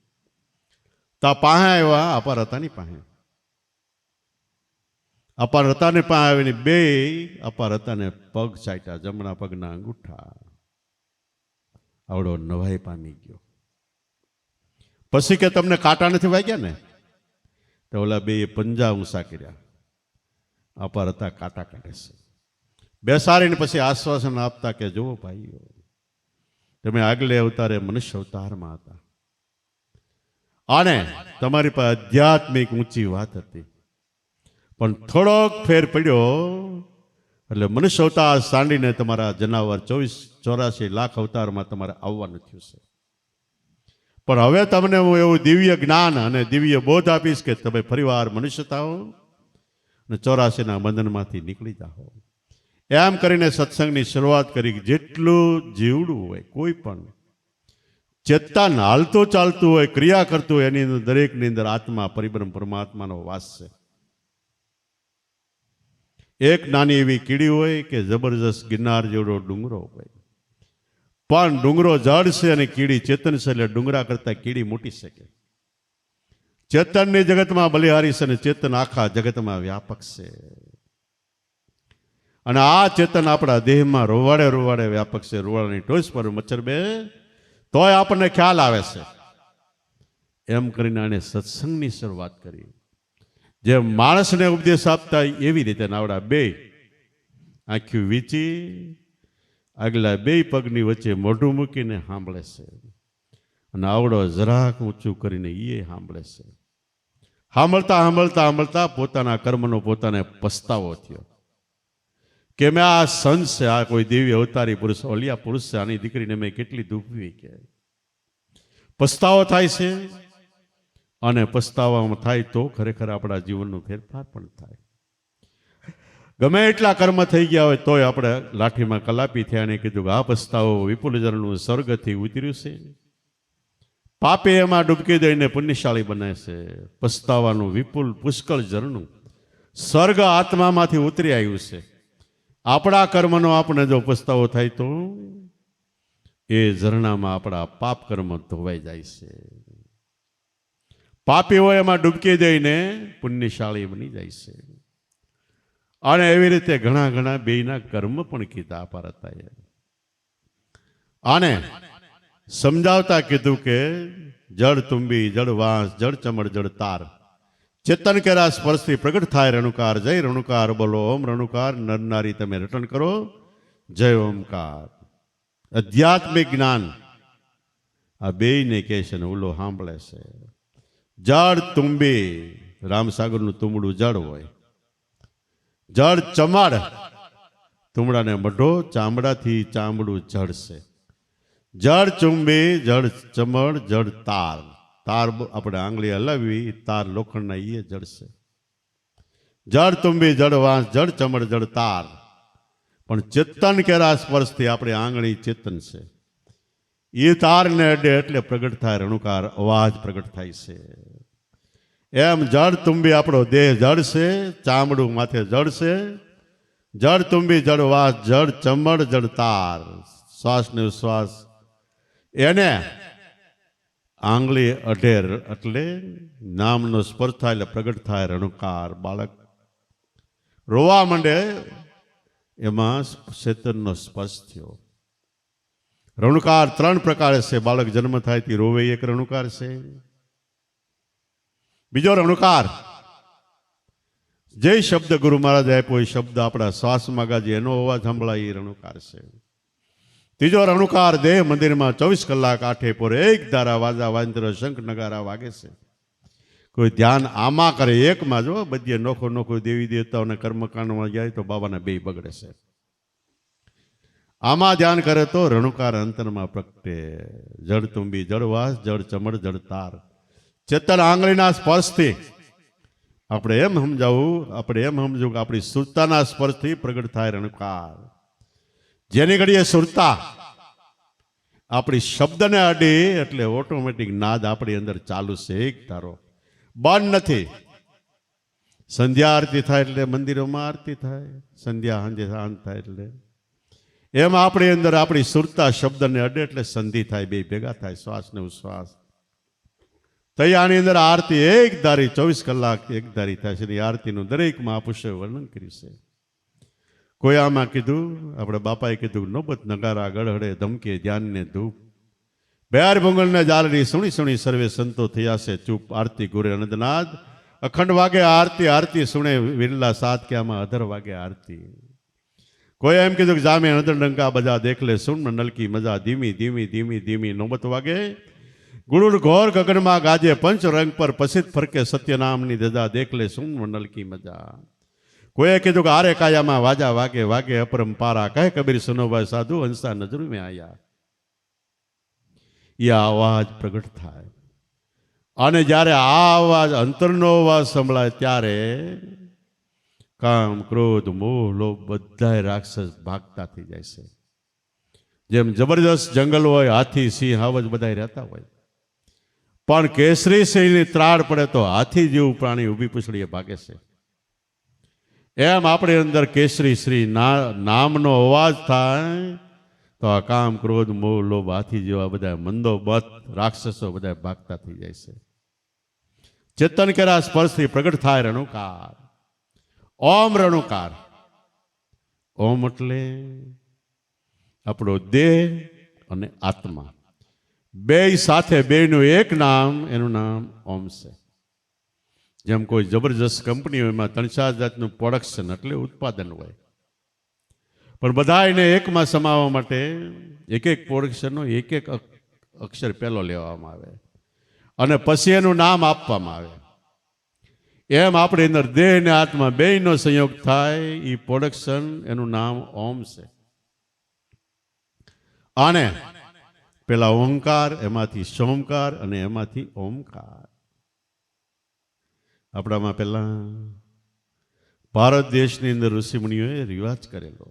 તા પાસે આવ્યા અપાર હતાની પાસે, અપાર હતાને પાસે આવીને બે અપાર હતાને પગ ચાટ્યા, જમણા પગના અંગૂઠા. આવડો નવાઈ પામી ગયો. પછી કે તમને કાંટા નથી વાગ્યા ને? તો ઓલા બે પંજા ઊંચા કર્યા, અપાર હતા કાંટા કાઢે છે. બેસાડીને પછી આશ્વાસન આપતા કે જુઓ ભાઈઓ, તમે આગલે અવતારે મનુષ્ય અવતારમાં હતા અને તમારી પાસે આધ્યાત્મિક ઊંચી વાત હતી, પણ થોડોક ફેર પડ્યો એટલે મનુષ્ય અવતાર સાંડીને તમારા જનાવર 84 લાખ અવતારમાં તમારે આવવાનું થયું છે. પણ હવે તમને હું એવું દિવ્ય જ્ઞાન અને દિવ્ય બોધ આપીશ કે તમે ફરીવાર મનુષ્ય થાઓ અને 84ના બંધનમાંથી નીકળી જાઓ. એમ કરીને સત્સંગની શરૂઆત કરી. જેટલું જીવડું હોય, કોઈ પણ ચેતન હાલતું ચાલતું હોય, ક્રિયા કરતું હોય, એની અંદર દરેકની અંદર આત્મા પરિબ્રહ્મ પરમાત્માનો વાસ છે. એક નાની એવી કીડી હોય કે જબરજસ્ત ગિરનાર જેવડો ડુંગરો હોય, પણ ડુંગરો જડ છે અને કીડી ચેતન છે એટલે ડુંગરા કરતા કીડી મોટી શકે. ચેતનની જગતમાં બલિહારી છે અને ચેતન આખા જગતમાં વ્યાપક છે. અને આ ચેતન આપણા દેહમાં રોવાડે રોવાડે વ્યાપક છે. રોવાડાની ટોચ પર મચ્છર બે તોય આપણને ખ્યાલ આવે છે. એમ કરીને આને સત્સંગની શરૂઆત કરી. જે માણસને ઉપદેશ આપતા એવી રીતે નાવડા બે આંખ્યું વીંચી આગલા બે પગની વચ્ચે મોઢું મૂકીને સાંભળે છે અને આવડો જરાક ઊંચું કરીને એ સાંભળે છે. સાંભળતા સાંભળતા સાંભળતા પોતાના કર્મનો પોતાને પસ્તાવો થયો કે મેં આ સંત છે, આ કોઈ દિવ્ય અવતારી પુરુષ, ઓલિયા પુરુષ છે, આની દીકરીને મેં કેટલી દુખવી કે પસ્તાવો થાય છે. અને પસ્તાવામાં થાય તો ખરેખર આપણા જીવનનું ફેરફાર પણ થાય. ગમે એટલા કર્મ થઈ ગયા હોય તોય આપણે લાઠીમાં કલાપી થયા અને કીધું કે આ પસ્તાવો વિપુલ જળનું સ્વર્ગથી ઉતર્યું છે, પાપે એમાં ડૂબકી દઈને પુણ્યશાળી બને છે. પસ્તાવાનું વિપુલ પુષ્કળ ઝરણું સ્વર્ગ આત્મામાંથી ઉતરી આવ્યું છે. આપણા કર્મનો આપણે જો પસ્તાવો થાય તો એ ઝરણામાં આપણા પાપ કર્મ ધોવાઈ જાય છે. પાપી હોય એમાં ડૂબકી દઈને પુણ્યશાળી બની જાય છે. અને એવી રીતે ઘણા ઘણા બેયના કર્મ પણ કીધા અપાર હતાએ. અને સમજાવતા કીધું કે જળ તુંબી, જળ વાંસ, જળ ચમડ, જળ તાર, ચેતન કેરા સ્પર્શથી પ્રગટ થાય રણુકાર. જય રણુકાર બોલો, ઓમ રણુકાર. નર નારી તમે રટન કરો, જય ઓમકાર. આધ્યાત્મિક જ્ઞાન આ બેયને કહે છે ને ઓલો સાંભળે છે. જળ તુંબી, રામસાગરનું તુંબડું જળ હોય. જળ ચમડ, તુંબડાને મઢો, ચામડાથી ચામડું જળ છે. જળ ચુંબી, જળ ચમડ, જળ તાર. તાર આપણે આંગળી હલાવી, તાર લોખંડના એ જળ છે. જળ તુંબી, જળ વાંસ, જળ ચમડ, જળ તાર. પણ ચેતન કેરા સ્પર્શથી આપણે આંગળી ચેતન છે. એ તારને અડે એટલે પ્રગટ થાય રણુકાર, અવાજ પ્રગટ થાય છે. એમ જળ તુંબી આપણો દેહ જળ છે, ચામડું માથે જળ છે. જળ તુંબી, જળ વાસ, જળ ચમડ, જળ તાર. શ્વાસ ને શ્વાસ એને આંગળી અઢેર એટલે નામનો સ્પર્શ થાય એટલે પ્રગટ થાય રણુકાર. બાળક રોવા માંડે એમાં ચેતનનો સ્પર્શ થયો. રણુકાર 3 પ્રકારે છે. બાળક જન્મ થાય તે રોવે એક રણુકાર છે. બીજો રણુકાર જે શબ્દ ગુરુ મહારાજ આપ્યો એ શબ્દ આપણા શ્વાસમાં ગાજે એનો અવાજ સંભળાય એ રણુકાર છે. ત્રીજો રણુકાર દેહ મંદિરમાં 24 કલાક આઠે પોરે એક ધારા વાજા વાંદ્ર શંખ નગારા વાગે છે. કોઈ ધ્યાન આમાં કરે એકમાં જો બધે નોખો દેવી દેવતાઓને કર્મકાંડમાં જાય તો બાબાના બે બગડે છે. આમાં ધ્યાન કરે તો રણુકાર અંતરમાં પ્રગટે. જળ તુંબી જળવાસ જળ ચમડ જળ તાર. ચેતન આંગળીના સ્પર્શથી આપણે એમ સમજવું કે આપણી સુરતાના સ્પર્શથી પ્રગટ થાય રણુકાર. જેની ઘડીએ સુરતા આપણી શબ્દને અડી એટલે ઓટોમેટિક નાદ આપણી અંદર ચાલુ છે. એક ધારો બંધ નથી. સંધ્યા આરતી થાય એટલે મંદિરોમાં આરતી થાય. સંધ્યા સાંજે શાંત થાય એટલે એમ આપણી અંદર આપણી સુરતા શબ્દને અડે એટલે સંધિ થાય. બે ભેગા થાય. શ્વાસ ને ઉશ્વાસ થઈ. આની અંદર આરતી એક ધારી 24 કલાક એક ધારી થાય છે. આરતીનું દરેક મહાપુરુષોએ વર્ણન કર્યું છે. કોઈ આમાં કીધું, આપણે બાપાએ કીધું, નોબત નગારા ગળહડે ધમકે ધ્યાનને ધૂપ. બેર ભૂંગળને જાલરી સુણી સુણી સર્વે સંતો થયા છે ચૂપ. આરતી ગુરે અનંતનાદ અખંડ વાગે આરતી. આરતી સુણે વિરલા સાત કે આમાં અધર વાગે આરતી. કોઈ એમ કીધું કે જામે અનંત ડંકા બજા દેખલે સુન નલકી મજા. ધીમી ધીમી ધીમી ધીમી નોબત વાગે ગુરુર ઘોર ગગનમાં ગાજે. પંચ રંગ પર પસિત ફરકે સત્ય નામની ધજા દેખલે સુન નલકી મજા. કોઈએ કીધું કે આરે કાયામાં વાજા વાગે વાગે અપરંપારા. કહે કબીર સુનોભાઈ સાધુ હંસા નજર મેં આયા. એ અવાજ પ્રગટ થાય. અને જ્યારે આ અવાજ અંતરનો અવાજ સંભળાય ત્યારે કામ ક્રોધ મોહ લોભ બધાય રાક્ષસ ભાગતા થઈ જાય છે. જેમ જબરદસ્ત જંગલ હોય, હાથી સિંહ હાવજ બધા રહેતા હોય, પણ કેસરી સિંહની ત્રાડ પડે તો હાથી જેવું પ્રાણી ઊભી પૂછડીએ ભાગે છે. એમ આપણી અંદર કેસરી શ્રી નામનો અવાજ થાય તો આ કામ ક્રોધ મોહ લોભ હાથી જેવા બધા મંદોબત રાક્ષસો બધા ભાગતા થઈ જાય છે. ચેતન કેરા સ્પર્શથી પ્રગટ થાય રણુકાર. ઓમ રણુકાર. ઓમ એટલે આપણો દેહ અને આત્મા બે સાથે બેનું એક નામ, એનું નામ ઓમ છે. જેમ કોઈ જબરજસ્ત કંપનીઓમાં 3-4 જાતનું પ્રોડક્શન એટલે ઉત્પાદન હોય, પણ બધા એને એકમાં સમાવવા માટે એક એક પ્રોડક્શનનો એક એક અક્ષર પહેલો લેવામાં આવે અને પછી એનું નામ આપવામાં આવે. એમ આપણે અંદર દેહ અને આત્મા બેયનો સંયોગ થાય એ પ્રોડક્શન, એનું નામ ઓમ છે. અને પેલા ઓમકાર, એમાંથી સોમકાર અને એમાંથી ઓમકાર. આપણામાં પહેલા ભારત દેશની અંદર ઋષિમુનિઓએ રિવાજ કરેલો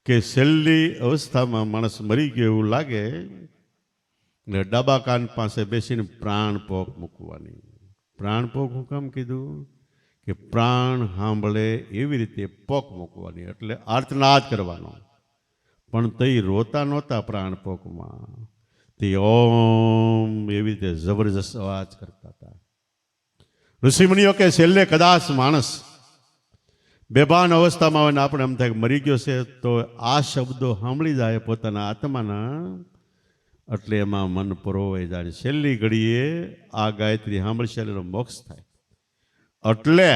કે છેલ્લી અવસ્થામાં માણસ મરી ગયો એવું લાગે એટલે ડાબા કાન પાસે બેસીને પ્રાણ પોક મૂકવાની. પ્રાણ પોક હું કામ કીધું કે પ્રાણ સાંભળે એવી રીતે પોક મૂકવાની, એટલે આર્તનાદ કરવાનો. પણ તે રોતા નહોતા પ્રાણ પોકમાં, તે ઓમ એવી રીતે જબરજસ્ત અવાજ કરતા હતા. ઋષિમુનિઓ કે છેલ્લે કદાચ માણસ બેભાન અવસ્થામાં હોય ને આપણે એમ થાય કે મરી ગયો છે તો આ શબ્દો સાંભળી જાય પોતાના આત્માના, એટલે એમાં મન પરોવાઈ જાય. છેલ્લી ઘડીએ આ ગાયત્રી સાંભળશે એટલે મોક્ષ થાય. એટલે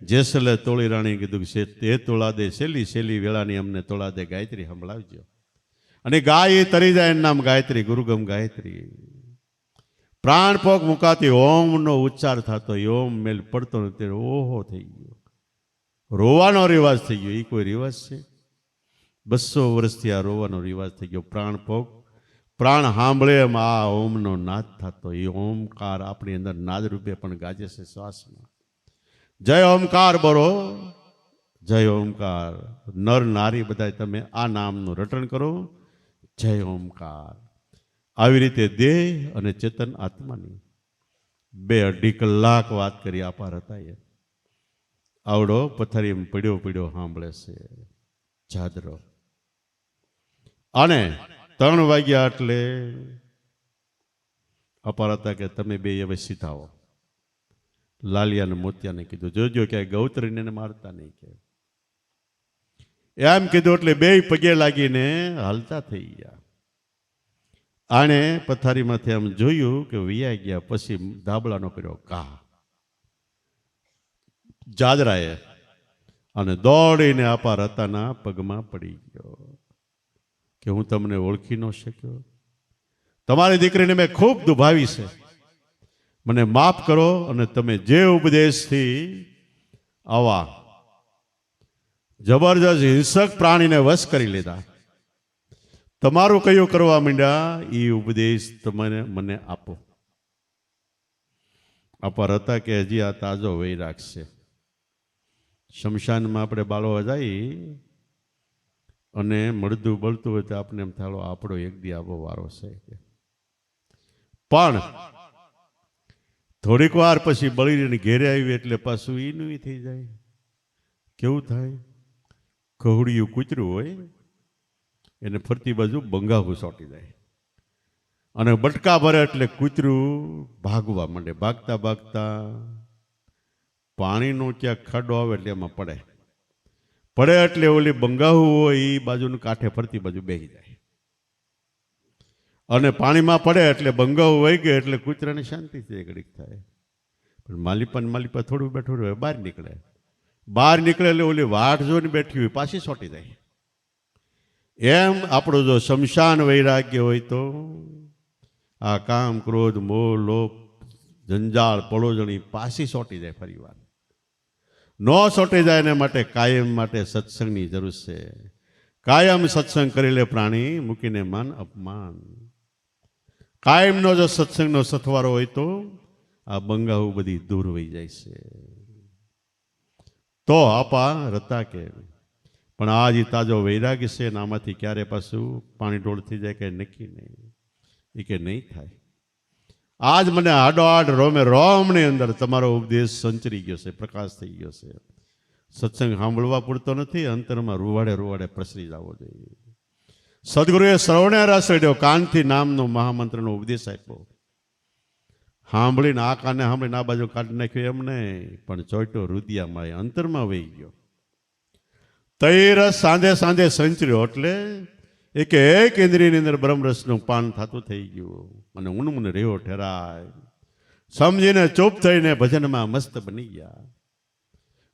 જેસલે તોળી રાણી કીધું કે તે તોળા દે છેલ્લી વેળાની અમને તોળા દે ગાયત્રી સંભળાવજો. અને ગાય તરી જાય એનું નામ ગાયત્રી, ગુરુગમ ગાયત્રી. પ્રાણ પોક મુકાતી ઓમનો ઉચ્ચાર થતો, ઓમ મેલ પડતો નથી, ઓહો થઈ ગયો. રોવાનો રિવાજ થઈ ગયો. એ કોઈ રિવાજ છે? 200 વર્ષથી આ રોવાનો રિવાજ થઈ ગયો. પ્રાણ પોક, પ્રાણ સાંભળે એમ આ ઓમનો નાદ થતો. એ ઓમકાર આપણી અંદર નાદ રૂપે પણ ગાજે છે શ્વાસમાં. જય ઓમકાર બોલો, જય ઓમકાર. નર નારી બધા તમે આ નામનું રટણ કરો, જય ઓમકાર. આવી રીતે દેહ અને ચેતન આત્માની 2-2.5 કલાક વાત કરી. અપાર હતા એ આવડો પથારી પડ્યો સાંભળે છે જાદરો. અને 3 વાગ્યા એટલે અપાર હતા કે તમે બે હવે સીધાઓ. લાલિયાને મોતિયાને કીધું જોજો ક્યાંય ગૌતરીને મારતા નહીં કે. એમ કીધું એટલે બે પગે લાગીને હાલતા થઈ ગયા. આણે પથારીમાંથી આમ જોયું કે વિયા ગયા. પછી ધાબળાનો કર્યો કા જાજરાએ અને દોડીને અપાર હતાના પગમાં પડી ગયો કે હું તમને ઓળખી ન શક્યો. તમારી દીકરીને મેં ખૂબ દુભાવી છે, મને માફ કરો. અને તમે જે ઉપદેશથી આવા જબરજસ્ત હિંસક પ્રાણીને વશ કરી લીધા, તમારું કયું કરવા માંડ્યા, એ ઉપદેશ તમે મને આપો. અપાર હતા કે હજી આ તાજો વૈરાગ છે. શમશાનમાં આપણે બાળવા જઈએ અને મળતું બળતું હોય તો આપણે એમ થાળો આપણો એક દી આવો વારો છે. પણ થોડીક વાર પછી બળીને ઘેરે આવી એટલે પાછું એનું થઈ જાય. કેવું થાય? કહુડિયું કૂતરું હોય એને ફરતી બાજુ બંગાવું સોટી જાય અને બટકા ભરે એટલે કૂતરું ભાગવા માંડે. ભાગતા ભાગતા પાણીનો ક્યાંક ખાડો આવે એટલે એમાં પડે એટલે ઓલી બંગાવું હોય એ બાજુનું કાંઠે ફરતી બાજુ બેસી જાય અને પાણીમાં પડે એટલે બંગાવું વહી ગયો એટલે કૂતરાને શાંતિથી ઘડીક થાય. પણ માલિપા થોડું બેઠું રહે, બહાર નીકળે એટલે ઓલી વાટ જોઈને બેઠી હોય પાછી સોટી જાય. એમ આપણો જો શમશાન વૈરાગ્ય હોય તો આ કામ ક્રોધ મોહ લોભ જંજાળ પડોજણી પાછી સોટી જાય. ફરી વાર ન સોટી જાય એને માટે કાયમ માટે સત્સંગની જરૂર છે. કાયમ સત્સંગ કરી લે પ્રાણી મૂકીને માન અપમાન. કાયમનો જો સત્સંગનો સથવારો હોય તો આ બંગાવું બધી દૂર વહી જાય છે. તો આપા રતા કે પણ આ જે તાજો વૈરાગ છે ને આમાંથી ક્યારે પાછું પાણી ઢોળ થઈ જાય કે નક્કી નહીં. એ કે નહીં થાય. આજ મને આડોઆડ રોમે રોમની અંદર તમારો ઉપદેશ સંચરી ગયો છે, પ્રકાશ થઈ ગયો છે. સત્સંગ સાંભળવા પૂરતો નથી, અંતરમાં રૂવાડે પ્રસરી જવો જોઈએ. સદગુરુએ શ્રવણે રસ રેડ્યો, કાનથી નામનો મહામંત્રનો ઉપદેશ આપ્યો. સાંભળીને આ કાને સાંભળીને આ બાજુ કાઢી નાખ્યો એમ નહીં, પણ ચોઈટો રુદિયામાં અંતરમાં વહી ગયો. તઈ રસ સાંજે સંચર્યો એટલે એક ઇન્દ્રિયની અંદર બ્રહ્મરસનું પાન થતું થઈ ગયું અને ઊનમૂન રેવો ઠેરાય. સમજીને ચૂપ થઈને ભજનમાં મસ્ત બની ગયા.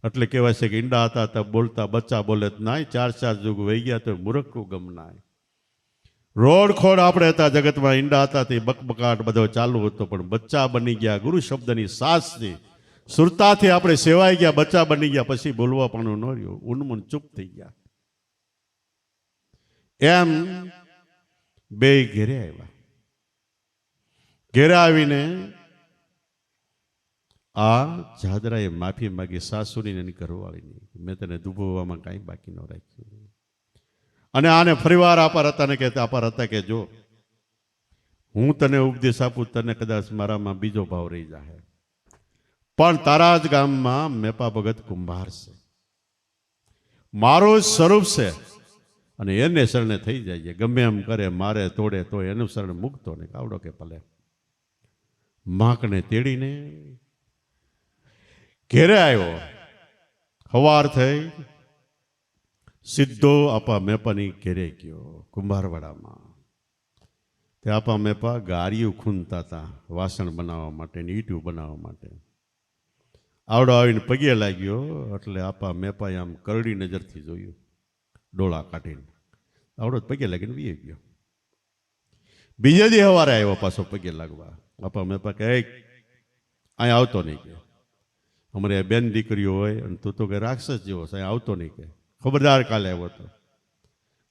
એટલે કહેવાય છે કે ઈંડા હતા તો બોલતા બચ્ચા બોલે જ નાય, 4 યુગ વહી ગયા તો મૂર્ખું ગમ નાય. રોડ ખોડ આપણે હતા જગતમાં, ઈંડા હતા તે બકબકાટ બધો ચાલુ હતો, પણ બચ્ચા બની ગયા ગુરુ શબ્દની સાસથી સુરતાથી આપણે સેવાઈ ગયા, બચ્ચા બની ગયા. પછી બોલવા પણ ન રહ્યું, ઊનમૂન ચૂપ થઈ ગયા. એમ બે ઘેરે આવ્યા. ઘેરે આવીને આ જાદરાએ માફી માગી સાસુની એની ઘરવાળીની, મેં તને દુભોવામાં કાંઈ બાકી ન રાખ્યું. અને આને ફરીવાર અપાર હતાને કહેતા, અપાર હતા કે જો હું તને ઉપદેશ આપું, તને કદાચ મારામાં બીજો ભાવ રહી જાય, પણ તારા જ ગામમાં મેપા ભગત કુંભાર છે, મારું સ્વરૂપ છે અને એને શરણે થઈ જાય. ગમે એમ કરે મારે તોડે તો એનું શરણ મૂકતો ને કાવડો કે ભલે. માકને તેડીને ઘેરે આવ્યો. સવાર થઈ સીધો આપા મેપાની ઘેરે ગયો કુંભારવાડામાં. તે આપા મેપા ગારિયું ખૂંદતા હતા વાસણ બનાવવા માટે, ઈટું બનાવવા માટે. આવડો આવીને પગે લાગ્યો એટલે આપા મેપાએ આમ કરડી નજરથી જોયું, ડોળા કાઢીને. આવડો પગે લાગીને વી ગયો. બીજે દી સવારે આવ્યો પાછો પગે લાગવા. આપા મેપા કે અહીં આવતો નહીં કે, અમારે બેન દીકરીઓ હોય અને તું તો કે રાક્ષસ જેવો છે, અહીં આવતો નહીં કે, ખબરદાર કાલે આવ્યો તો.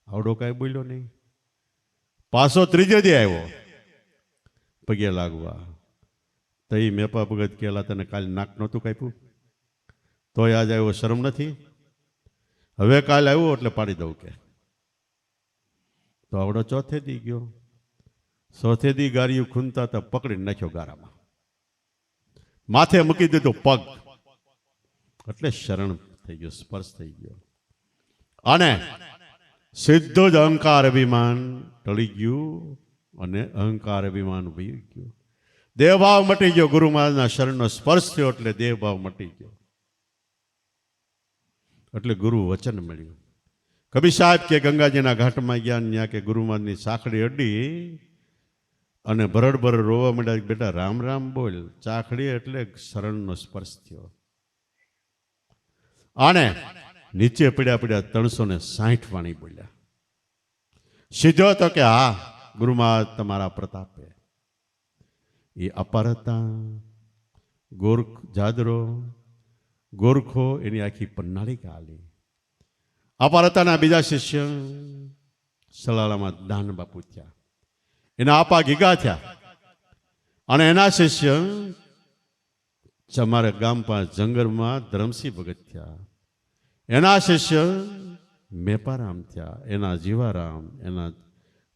આવડો કાંઈ બોલ્યો નહીં. પાછો ત્રીજે દી આવ્યો પગે લાગવા. તઈ મેપા ભગત કહેલા તને કાલે નાક નહોતું કાપ્યું, તોય આજ આવ્યો, શરમ નથી? હવે કાલે આવ્યો એટલે પાડી દઉં કે. તો આવડો ચોથે દી ગયો. ચોથે દી ગારિયું ખૂંદતા હતા, પકડીને નાખ્યો ગારામાં, માથે મૂકી દીધો પગ, એટલે શરણ થઈ ગયો, સ્પર્શ થઈ ગયો. અને સીધો જ અહંકાર અભિમાન ટળી ગયું અને અહંકાર અભિમાન વહી ગયું. દેહભાવ મટી ગયો. ગુરુ મહારાજના શરણનો સ્પર્શ થયો એટલે દેહભાવ મટી ગયો. એટલે ગુરુ વચન મળ્યું. કબીર સાહેબ કે ગંગાજીના ઘાટમાં ગયા, ત્યાં કે ગુરુ મહારાજની સાંકળી અડી અને ભરડ ભરડ રોવા માંડ્યા. બેટા રામ રામ બોલ. ચાખડી એટલે શરણનો સ્પર્શ થયો. અને નીચે પડ્યા પડ્યા 360 વાણી બોલ્યા. સીધો તો કે હા ગુરુ મહારાજ તમારા પ્રતાપે. એ અપાર હતા. ગોરખ જાદરો ગોરખો એની આખી પન્નાળિકા આલી. અપાર હતાના બીજા શિષ્ય સલાલામાં દાન બાપુ થયા. એના આપા ગીગા થયા. અને એના શિષ્ય અમારા ગામ પાસે જંગલમાં ધરમસિંહ ભગત થયા. એના શિષ્ય મેપારામ થયા. એના જીવારામ, એના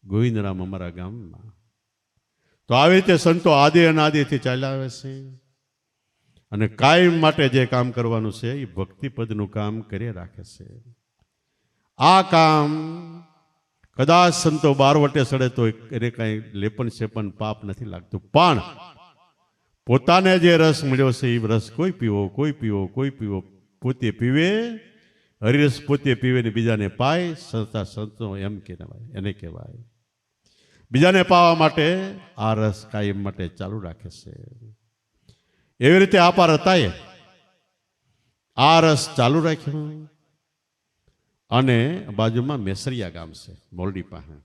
ગોવિંદરામ અમારા ગામમાં. તો આવી રીતે સંતો આદિ અનાદિથી ચાલ્યા આવે છે. અને કાયમ માટે જે કામ કરવાનું છે એ ભક્તિપદનું કામ કરી રાખે છે. આ કામ કદાચ સંતો બારવટે સડે તો એને કાંઈ લેપન સેપન પાપ નથી લાગતું. પણ પોતાને જે રસ મળ્યો છે એ રસ કોઈ પીવો, કોઈ પીવો, કોઈ પીવો. પોતે પીવે, હરિરસ પોતે પીવે ને બીજાને પાય. સંતા સંતો એમ કહેવાય, એને કહેવાય. બીજાને પાવા માટે આ રસ કાયમ માટે ચાલુ રાખે છે. એવી રીતે અપાર હતાએ આ રસ ચાલુ રાખ્યો. અને બાજુમાં મેસરિયા ગામ છે મોરડી પાસે.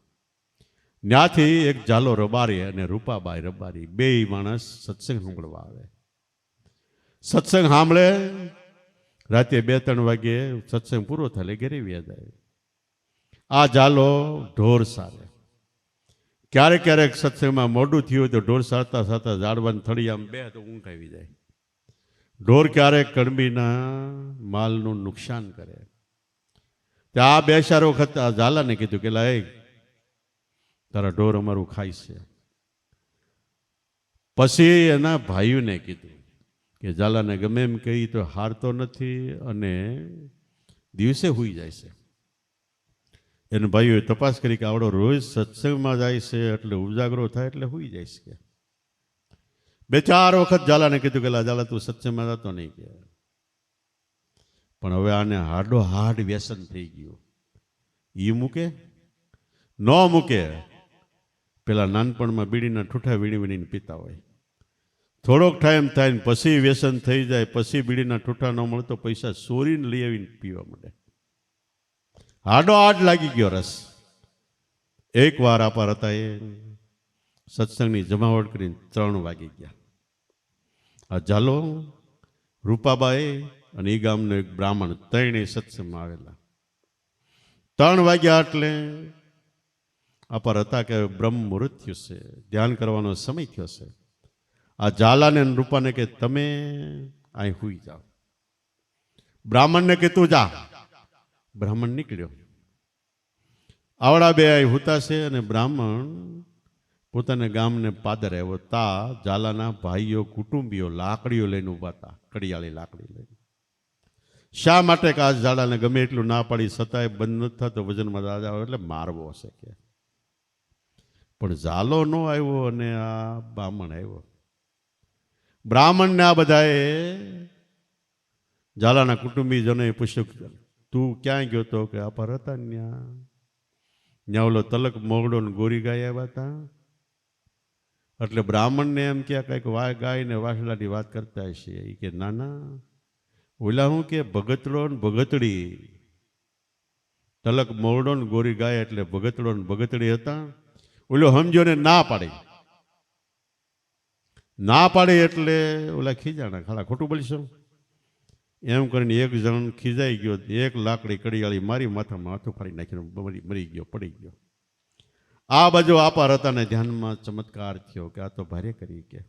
ત્યાંથી એક ઝાલો રબારી અને રૂપાબાઈ રબારી બે માણસ સત્સંગ સાંભળવા આવે. સત્સંગ સાંભળે. રાતે 2-3 વાગે સત્સંગ પૂરો થાય ઘરે વ્યા જાય. આ ઝાલો ઢોર સારે. ક્યારેક ક્યારેક સત્સંગમાં મોડું થયું હોય તો ઢોર સારતા સારતા ઝાડવાની થડી આમ બે તો ઊંઘ આવી જાય. ઢોર ક્યારેક કડબીના માલનું નુકસાન કરે. ત્યાં આ 2-4 વખત આ ઝાલાને કીધું કે લા તારા ઢોર અમારું ખાય છે. પછી એના ભાઈઓને કીધું કે ઝાલાને ગમે એમ કહી તો હારતો નથી અને દિવસે હુઈ જાય છે. એને ભાઈઓએ તપાસ કરી કે આવડો રોજ સત્સંગમાં જાય છે એટલે ઉજાગરો થાય એટલે હુઈ જાય છે. 2-4 વખત ઝાલાને કીધું કે ઝાલા તું સત્સંગમાં જતો નહીં કે. પણ હવે આને હાડો હાડ વ્યસન થઈ ગયું. એ મૂકે ન મૂકે. પેલા નાનપણમાં બીડીના ઠૂઠા વીણી વીણીને પીતા હોય. થોડોક ટાઈમ થાય ને પછી વ્યસન થઈ જાય. પછી બીડીના ઠૂઠા ન મળતો પૈસા ચોરીને લઈ આવીને પીવા માંડે. હાડો હાડ લાગી ગયો રસ. એક વાર અપાર હતા એ સત્સંગની જમાવટ કરીને 3 વાગી ગયા. આ ઝાલો રૂપાબાઈ અને એ ગામનો એક બ્રાહ્મણ 3 સત્સંગમાં આવેલા. 3 વાગ્યા એટલે અપાર હતા કે બ્રહ્મ મુહૂર્ત થયું છે, ધ્યાન કરવાનો સમય થયો છે. આ ઝાલાને રૂપાને કે તમે અહીં હુઈ જાઓ. બ્રાહ્મણને કે તું જા. બ્રાહ્મણ નીકળ્યો. આવડા બે અહીં હુતા છે અને બ્રાહ્મણ પોતાના ગામને પાદર આવ્યો. તા ઝાલાના ભાઈઓ કુટુંબીઓ લાકડીઓ લઈને ઉભા હતા, કડિયાળી લાકડી લઈને. શા માટે કે આ ઝાલાને ગમે એટલું ના પાડી છતાંય બંધ નથી થતો, વજનમાં દાદા આવે એટલે મારવો હશે કે. પણ ઝાલો ન આવ્યો અને આ બ્રાહ્મણ આવ્યો. બ્રાહ્મણને આ બધાએ ઝાલાના કુટુંબીજનોએ પૂછ્યું તું ક્યાં ગયો તો કે અપાર હતા ત્યાં ઓલો તલક મોગડો ને ગોરી ગાય આવ્યા હતા. એટલે બ્રાહ્મણને એમ કે કંઈક ગાય ને વાસડાની વાત કરતા હશે. એ કે ના ના ઓલા હું કે ભગતડો ને ભગતડી. તલક મોગડો ને ગોરી ગાય એટલે ભગતડો ને ભગતડી હતા. ઓલો સમજો ને ના પાડી. ના પાડી એટલે ઓલા ખીજાણા ખાડા ખોટું બોલશો એમ કરીને એક જણ ખીજાઈ ગયો. એક લાકડી કડિયાળી મારી માથામાં માથું ફાડી નાખીને મરી ગયો, પડી ગયો. આ બાજુ અપાર હતાને ધ્યાનમાં ચમત્કાર થયો કે આ તો ભારે કરી કે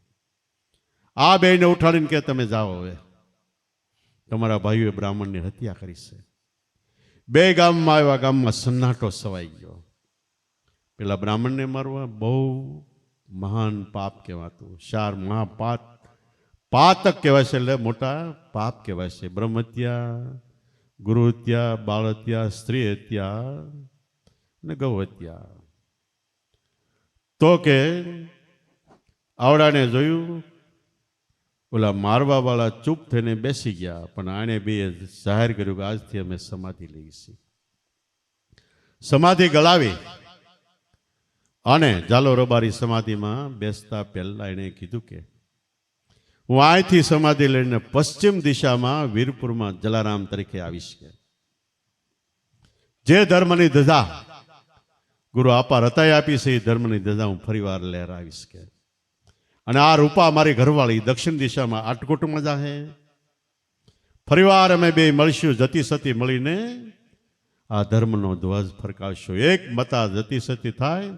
આ બેને ઉઠાડીને કે તમે જાઓ હવે તમારા ભાઈઓએ બ્રાહ્મણની હત્યા કરી છે. 2 ગામમાં આવ્યા. ગામમાં સન્નાટો સવાઈ ગયો. પેલા બ્રાહ્મણને મારવા બહુ મહાન પાપ કહેવાતું. 4 મહાપાપ પાતક કહેવાય છે, એટલે મોટા પાપ કહેવાય છે. બ્રહ્મ હત્યા, ગુરુ હત્યા, બાળ હત્યા, સ્ત્રી હત્યા અને ગૌ હત્યા. તો કે આવડાને જોયું, ઓલા મારવા વાળા ચૂપ થઈને બેસી ગયા, પણ આણે બે જાહેર કર્યું કે આજથી અમે સમાધિ લઈશી. સમાધિ ગળાવી અને જાલો રબારી સમાધિમાં બેસતા પહેલા એણે કીધું કે હું અહીંથી સમાધિ લઈને પશ્ચિમ દિશામાં વીરપુરમાં જલારામ તરીકે આવીશ. કે જે ધર્મની ધજા ગુરુ આપા રતાઈ આપી છે એ ધર્મની ધજા હું ફરીવાર લહેરાવીશ. કે અને આ રૂપા મારી ઘરવાળી દક્ષિણ દિશામાં આટકોટમાં જાહે. ફરીવાર અમે બે મળીશું, જતી સતી મળીને આ ધર્મનો ધ્વજ ફરકાવશો. એક મતા જતી સતી થાય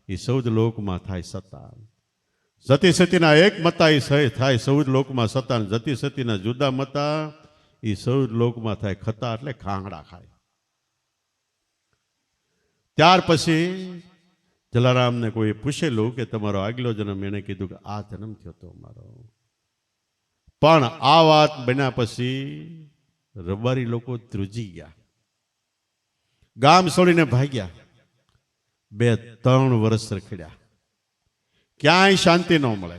એ સૌદ લોકમાં થાય સતા. જતી સતીના એક મતા એ થાય સૌદ લોકમાં સતા. જતી સતીના જુદા મતા એ સૌદ લોકમાં થાય ખતા, એટલે ખાંગડા ખાય. ત્યાર પછી જલારામને કોઈ પૂછેલું કે તમારો આગલો જન્મ, એને કીધું કે આ જન્મ થયો તો મારો. પણ આ વાત બન્યા પછી રબારી લોકો ધ્રુજી ગયા, ગામ છોડીને ભાગ્યા. 2-3 વર્ષ રખડ્યા, ક્યાંય શાંતિ ન મળે.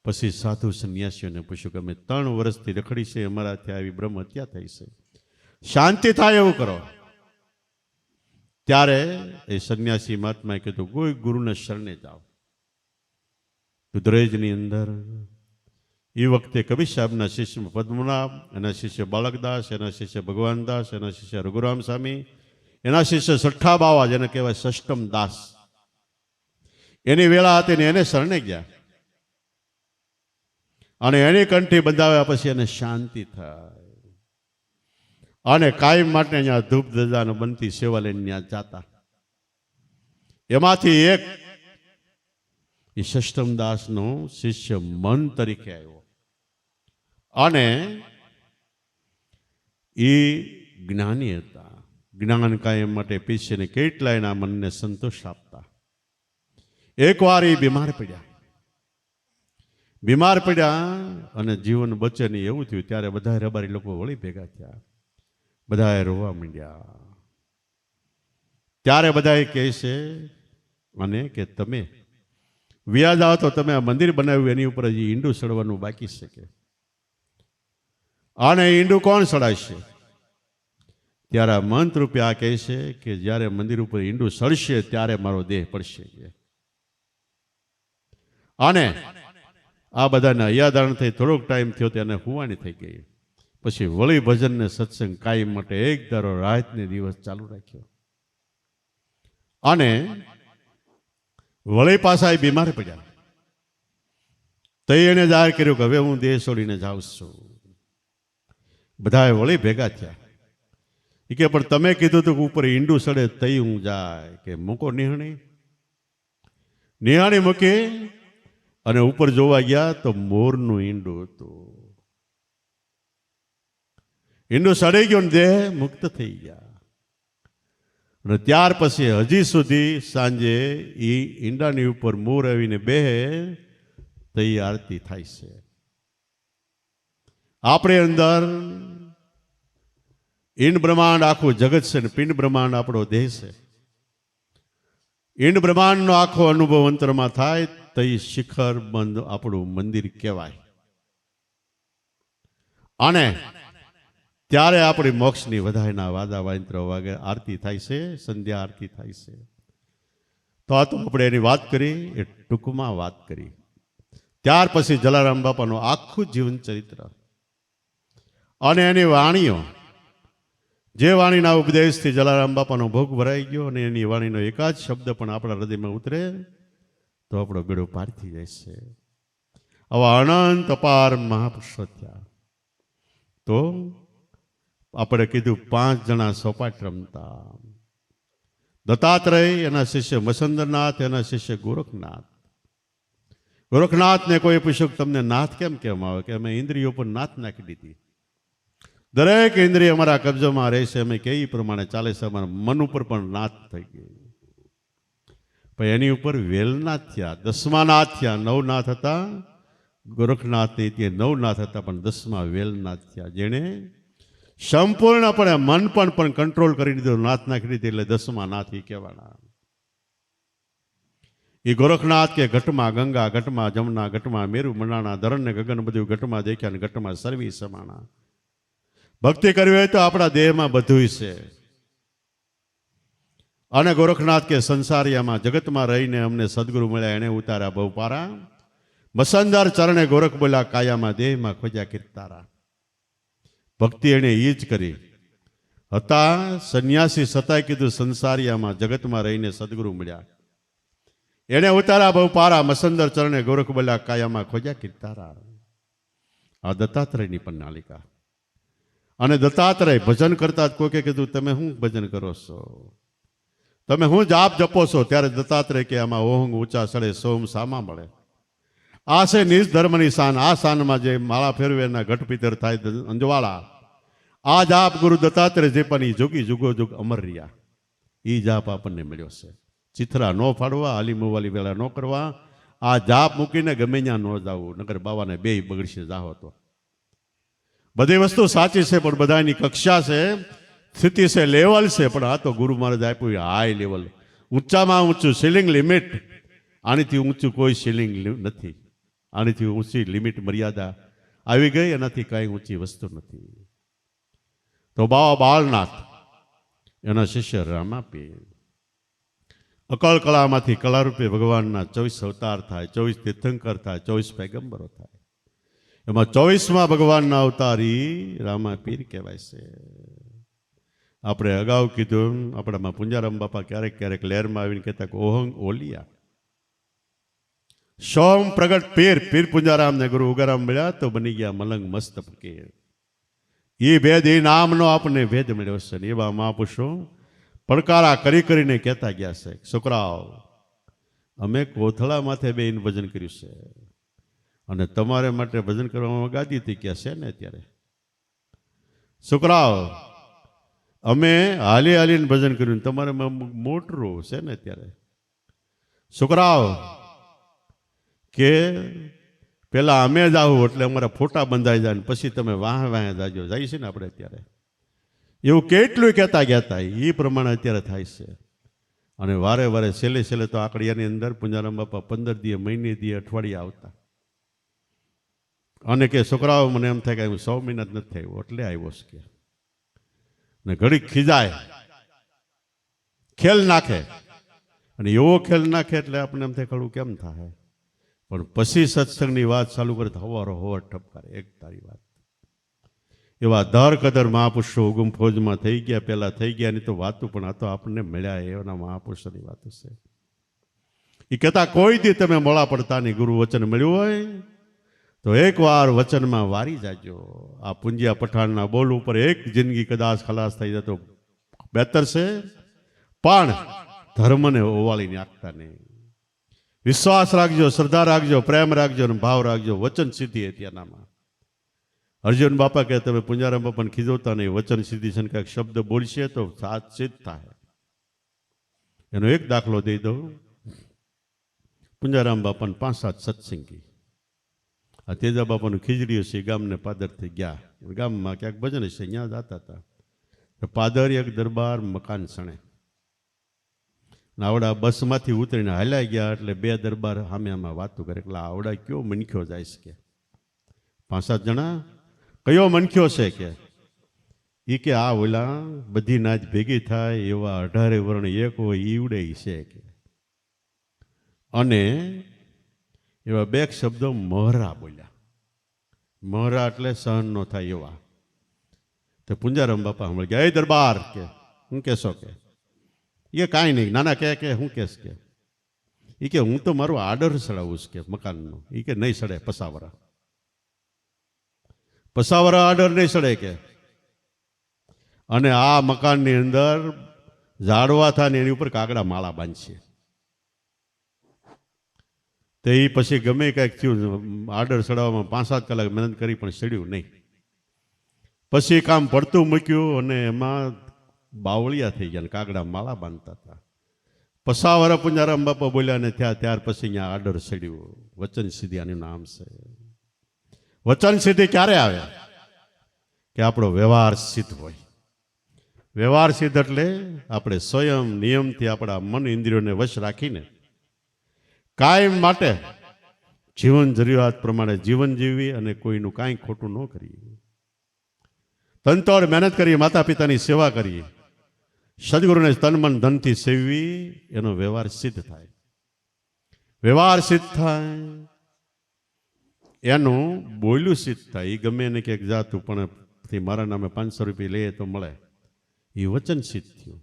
પછી સાધુ સંન્યાસીઓને પૂછ્યું કે અમે 3 વર્ષથી રખડી છે, અમારાથી આવી બ્રહ્મ હત્યા થઈ છે, શાંતિ થાય એવું કરો. ત્યારે એ સંન્યાસી મહાત્માએ કીધું કોઈ ગુરુને શરણે જાઓ. દુધરેજની અંદર એ વખતે કબીર સાહેબના શિષ્ય પદ્મનાભ, એના શિષ્ય બાલકદાસ, એના શિષ્ય ભગવાનદાસ, એના શિષ્ય રઘુરામ સ્વામી, એના શિષ્ય સઠ્ઠા બાવા જેને કહેવાય સષ્ટમ દાસ, એની વેળા હતી ને એને શરણે ગયા અને એની કંઠી બંધાવ્યા પછી એને શાંતિ થાય અને કાયમ માટે અહીંયા ધૂપ ધજાનો બનતી સેવા લઈને ત્યાં જાતા. એમાંથી એક એ સષ્ટમદાસનો શિષ્ય મન તરીકે આવ્યો અને એ જ્ઞાની હતા. જ્ઞાન કાયમ માટે પીછે કેટલાયના મનને સંતોષ આપતા. એકવાર એ બીમાર પડ્યા અને જીવન બચે નહીં એવું થયું. ત્યારે બધા રબારી લોકો વળી ભેગા થયા, બધાએ રોવા માંડ્યા. ત્યારે બધાએ કહે છે અને કે તમે વ્યાજ આવો તો તમે આ મંદિર બનાવ્યું એની ઉપર હજી ઈંડું સડવાનું બાકી છે. કે અને ઈંડું કોણ સડાશે? ત્યારે આ મંત્ર રૂપે આ કહે છે કે જ્યારે મંદિર ઉપર ઈંડું સડશે ત્યારે મારો દેહ પડશે. અને આ બધાને હૈયાધારણ થઈ થોડોક ટાઈમ થયો તેને હુવાની થઈ ગઈ. પછી વળી ભજન ને સત્સંગ કાયમ માટે એક ધારો રાત ને દિવસ ચાલુ રાખ્યો અને વળી પાછા એ બીમાર પડ્યા. તો એને જાહેર કર્યું કે હવે હું દેહ છોડીને જાઉં છું. બધાએ વળી ભેગા થયા. એ કે પણ તમે કીધું હતું કે ઉપર ઈંડું સડે તઈ હું જાય. કે મૂકો નિહાણી મૂકી અને ઉપર જોવા ગયા તો મોરનું ઈંડું હતું. ઈંડું સડી ગયું ને દેહ મુક્ત થઈ ગયા. અને ત્યાર પછી હજી સુધી સાંજે એ ઈંડાની ઉપર મોર આવીને બેહે તો એ આરતી થાય છે. આપણે અંદર ઈંડ બ્રહ્માંડ આખું જગત છે ને પિંડ બ્રહ્માંડ આપણો દેહ છે. ઈંડ બ્રહ્માંડનો આખો અનુભવ અંતરમાં થાય તો એ શિખર બંધ આપણું મંદિર કહેવાય. અને ત્યારે આપણી મોક્ષની વધાઈના વાદા વાંત્ર વાગે આરતી થાય છે, સંધ્યા આરતી થાય છે. તો આ તો આપણે એની વાત કરી, એ ટૂંકમાં વાત કરી. ત્યાર પછી જલારામ બાપાનું આખું જીવન ચરિત્ર અને એની વાણીઓ, જે વાણીના ઉપદેશથી જલારામ બાપાનો ભોગ ભરાઈ ગયો અને એની વાણીનો એકાદ શબ્દ પણ આપણા હૃદયમાં ઉતરે તો આપણો બેડો પાર થઈ જાય છે. આવા અનંત અપાર મહાપુરુષો થયા. તો આપણે કીધું 5 જણા સોપાટ રમતા. દત્તાત્રેય, એના શિષ્ય મસંદરનાથ, એના શિષ્ય ગોરખનાથ. ગોરખનાથને કોઈ પૂછ્યું તમને નાથ કેમ કહેવામાં આવે? કે અમે ઇન્દ્રિયો પર નાથ નાખી દીધી. દરેક ઇન્દ્રિય અમારા કબજામાં રહેશે, અમે કેવી પ્રમાણે ચાલે છે, અમારા મન ઉપર પણ નાથ થઈ ગઈ. પણ એની ઉપર વેલનાથ થયા, 10મા નાથ થયા. 9 નાથ હતા ગોરખનાથ, તે 9 નાથ હતા પણ 10મા વેલનાથ થયા. જેણે સંપૂર્ણપણે મન પણ કંટ્રોલ કરી દીધું, નાથ નાખી દીધી, એટલે 10મા નાથ એ કહેવાના. એ ગોરખનાથ કે ઘટમાં ગંગા, ઘટમાં જમના, ઘટમાં મેરુ મનાણા, ધરણ ને ગગન બધું ઘટમાં દેખ્યા ને ઘટમાં સર્વી સમાણા. ભક્તિ કરવી હોય તો આપણા દેહમાં બધું છે. અને ગોરખનાથ કે સંસારિયામાં જગતમાં રહીને અમને સદગુરુ મળ્યા, એને ઉતાર્યા બહુ પારા. મસંદર ચરણે ગોરખ બોલ્યા, કાયામાં દેહમાં ખોજ્યા કીર્તારા. ભક્તિ એને એ જ કરી. હતા સંન્યાસી છતાંય કીધું સંસારિયામાં જગતમાં રહીને સદગુરુ મળ્યા, એને ઉતારા બહુ પારા. મસંદર ચરણે ગોરખ બોલ્યા, કાયામાં ખોજ્યા કીર્તારા. આ દત્તાત્રેયની પણ નાલિકા. અને દત્તાત્રેય ભજન કરતા જ કોઈકે કીધું, તમે શું ભજન કરો છો, તમે હું જાપ જપો છો? ત્યારે દત્તાત્રેય કે આમાં ઓહંગ ઊંચા સડે સોમ સામા મળે. આ છે નિજ ધર્મની શાન. આ શાનમાં જે માળા ફેરવે એના ઘટ પિતર થાય અંજવાળા. આ જાપ ગુરુ દત્તાત્રેય જે પણ જોગી જુગો જુગ અમર રહ્યા, એ જાપ આપણને મળ્યો છે. ચિથરા ન ફાડવા, હાલી મુવાલી વેળા ન કરવા, આ જાપ મૂકીને ગમે ત્યાં ન જવું, નગર બાવાને બે બગડશે જાહો તો. બધી વસ્તુ સાચી છે, પણ બધાની કક્ષા છે, સ્થિતિ છે, લેવલ છે. પણ આ તો ગુરુ મહારાજ આપ્યું હાઈ લેવલ, ઊંચામાં ઊંચું સીલિંગ લિમિટ. આનીથી ઊંચું કોઈ સીલિંગ નથી. આનીથી ઊંચી લિમિટ મર્યાદા આવી ગઈ, એનાથી કાંઈ ઊંચી વસ્તુ નથી. તો બાવા બાળનાથ એના શિષ્ય રામાપીર અકળ કળામાંથી કળારૂપે ભગવાનના 24 અવતાર થાય, 24 તીર્થંકર થાય, 24 પૈગંબરો થાય. એમાં 24માં ભગવાનના અવતારી રામાપીર કહેવાય છે. આપણે અગાઉ કીધું, આપણામાં પુંજારામ બાપા ક્યારેક ક્યારેક લહેરમાં આવીને કહેતા કે ઓહંગ ઓલિયા. સોમ પ્રગટ પીર, પીર પુંજારામ ને ગુરુ ઉગારામ મળ્યા તો બની ગયા મલંગ મસ્ત ફકીર. એ ભેદ, એ નામનો આપણને ભેદ મળ્યો છે. ને એવા મહાપુરુષો પડકારા કરી કરીને કહેતા ગયા છે, છોકરાઓ અમે કોથળા માથે બેહીને ભજન કર્યું છે, અને તમારે માટે ભજન કરવામાં ગાદી હતી કે છે ને અત્યારે. છોકરાઓ અમે હાલી હાલીને ભજન કર્યું, તમારે મોટરું છે ને અત્યારે. છોકરાઓ કે પેલા અમે જ આવું એટલે અમારા ફોટા બંધાઈ જાય, પછી તમે વાહ વાહ જાજો. જાય છે ને આપણે અત્યારે. એવું કેટલું કહેતા ગયા હતા, એ પ્રમાણે અત્યારે થાય છે. અને વારે વારે છેલ્લે છેલ્લે તો આકડિયાની અંદર પુંજારામ બાપા 15 દીએ, મહિને દીએ, અઠવાડિયે આવતા. અને કે છોકરાઓ મને એમ થાય કે હું 100 મહિના જ નથી આવ્યો, એટલે આવ્યો છે કે. ને ઘડીક ખીજાય, ખેલ નાખે. અને એવો ખેલ નાખે એટલે આપણને એમ થાય ખડું કેમ થાય. પણ પછી સત્સંગની વાત ચાલુ કરે તો હવારો હવાર ઠપકારે એક તારી વાત. એવા દર કદર મહાપુરુષો હુકુમ ફોજમાં થઈ ગયા, પહેલાં થઈ ગયા. ની તો વાતું પણ આ તો આપણને મળ્યા એવાના મહાપુરુષોની વાતો છે. એ કહેતા કોઈ દી તમે મોડા પડતા નહીં, ગુરુ વચન મળ્યું હોય તો એકવાર વચનમાં વારી જાજો. આ પુંજિયા પઠાણના બોલ ઉપર એક જિંદગી કદાચ ખલાસ થઈ જાય તો બહેતર છે, પણ ધર્મને ઓવાળીને નાખતા નહીં. વિશ્વાસ રાખજો, શ્રદ્ધા રાખજો, પ્રેમ રાખજો અને ભાવ રાખજો. વચન સિદ્ધિ અત્યારનામાં. અર્જુન બાપા કહે તમે પુંજારામ બાપાને ખીજવતા નહીં, વચન સિદ્ધિ છે, કંઈક શબ્દ બોલશે તો સાત સિદ્ધ થાય. એનો એક દાખલો દઈ દઉં. પુંજારામ બાપાને 5-7 સત્સંગી આ તેજા બાપાનું ખીજડીઓ છે, ગામને પાદરથી ગયા. ગામમાં ક્યાંક ભજન છે, અહીંયા જતા હતા. પાદર એક દરબાર મકાન સણે આવડા બસમાંથી ઉતરીને હાલ્યા ગયા, એટલે 2 દરબાર સામે આમાં વાતો કરે. એટલે આવડા કયો મનખ્યો જાય છે કે 5-7 જણા, કયો મનખ્યો છે કે એ કે આ ઓલા બધી નાચ ભેગી થાય એવા 18 વર્ણ એક હોય ઈવડે છે કે. અને એવા 2 શબ્દો મહરા બોલ્યા. મહરા એટલે સહન ન થાય એવા. તો પુંજારામ બાપા હમણાં ગયા, એ દરબાર કે હું કહેશો કે. એ કાંઈ નહીં, નાના કે હું કહેશ કે. એ કે હું તો મારું આર્ડર સડાવું છું કે મકાનનો. એ કે નહીં સડે, પસાવરા આર્ડર નહીં સડે કે. અને આ મકાનની અંદર ઝાડવા થાય ને એની ઉપર કાગડા માળા બાંધશે. તો એ પછી ગમે કાંઈક થયું, આર્ડર સડાવવામાં 5-7 કલાક મહેનત કરી પણ સડ્યું નહીં. પછી કામ પડતું મૂક્યું અને એમાં બાવળિયા થઈ ગયા, કાગડા માળા બાંધતા હતા. પસાવરા પુંજારામ બાપા બોલ્યા ને થયા, ત્યાર પછી અહીંયા આર્ડર સડ્યું. વચન સિદ્ધિ આનું નામ છે. વચન સિદ્ધિ ક્યારે આવે કે આપણો વ્યવહાર સિદ્ધ હોય. વ્યવહાર સિદ્ધ એટલે આપણે સ્વયં નિયમથી આપણા મન ઇન્દ્રિયોને વશ રાખીને કાયમ માટે જીવન જરૂરિયાત પ્રમાણે જીવન જીવવી અને કોઈનું કાંઈ ખોટું ન કરીએ. તનતોડ મહેનત કરીએ, માતા પિતાની સેવા કરીએ, સદગુરુને તન મન ધનથી સેવવી, એનો વ્યવહાર સિદ્ધ થાય. વ્યવહાર સિદ્ધ થાય એનું બોલ્યું સિદ્ધ થાય. એ ગમે એને ક્યાંક જાતું પણ મારા નામે 500 રૂપિયા લઈએ તો મળે, એ વચન સિદ્ધ થયું.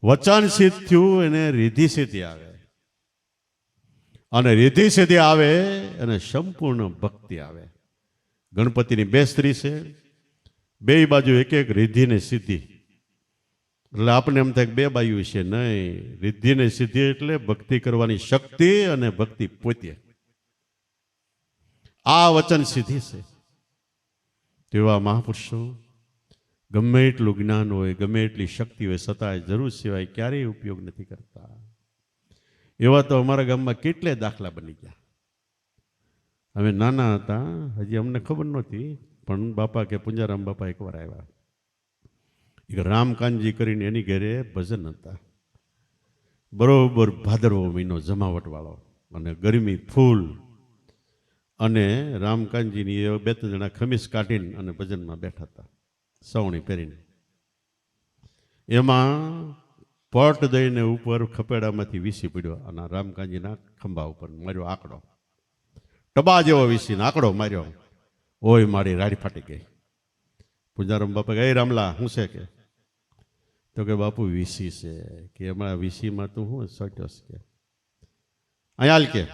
વચન સિદ્ધ થયું એને રીધિ સિદ્ધિ આવે, અને રીધિ સિદ્ધિ આવે અને સંપૂર્ણ ભક્તિ આવે. ગણપતિની 2 સ્ત્રી છે, 2 બાજુ એક એક રીધિ ને સિદ્ધિ. એટલે આપણે એમ થાય 2 બાજુ છે, નહીં. રીધિ ને સિદ્ધિ એટલે ભક્તિ કરવાની શક્તિ અને ભક્તિ પોતે. આ વચન સિદ્ધિ છે. તેવા મહાપુરુષો ગમે એટલું જ્ઞાન હોય, ગમે એટલી શક્તિ હોય, છતાંય જરૂર સિવાય ક્યારેય ઉપયોગ નથી કરતા. એવા તો અમારા ગામમાં કેટલાય દાખલા બની ગયા. અમે નાના હતા, હજી અમને ખબર નહોતી, પણ બાપા કે પુંજારામ બાપા એકવાર આવ્યા. એક રામકાનજી કરીને એની ઘરે ભજન હતા. બરોબર ભાદરવો મહિનો જમાવટ વાળો અને ગરમી ફૂલ, અને રામકાનજીની 2-3 જણા ખમીસ કાઢીને અને ભજનમાં બેઠા હતા, સવણી પહેરીને. એમાં પટ દઈને ઉપર ખપેડામાંથી વીસી પડ્યો અને રામકાનજીના ખંભા ઉપર માર્યો આંકડો. ટબા જેવો વીસીને આંકડો માર્યો. ઓય મારી રાડી ફાટી ગઈ. પૂજારામ બાપા કે, એ રામલા શું છે કે? તો કે બાપુ વીસી છે. કે હમણાં વીસીમાં તું શું સોટ્યોસ કે? અહીંયા કે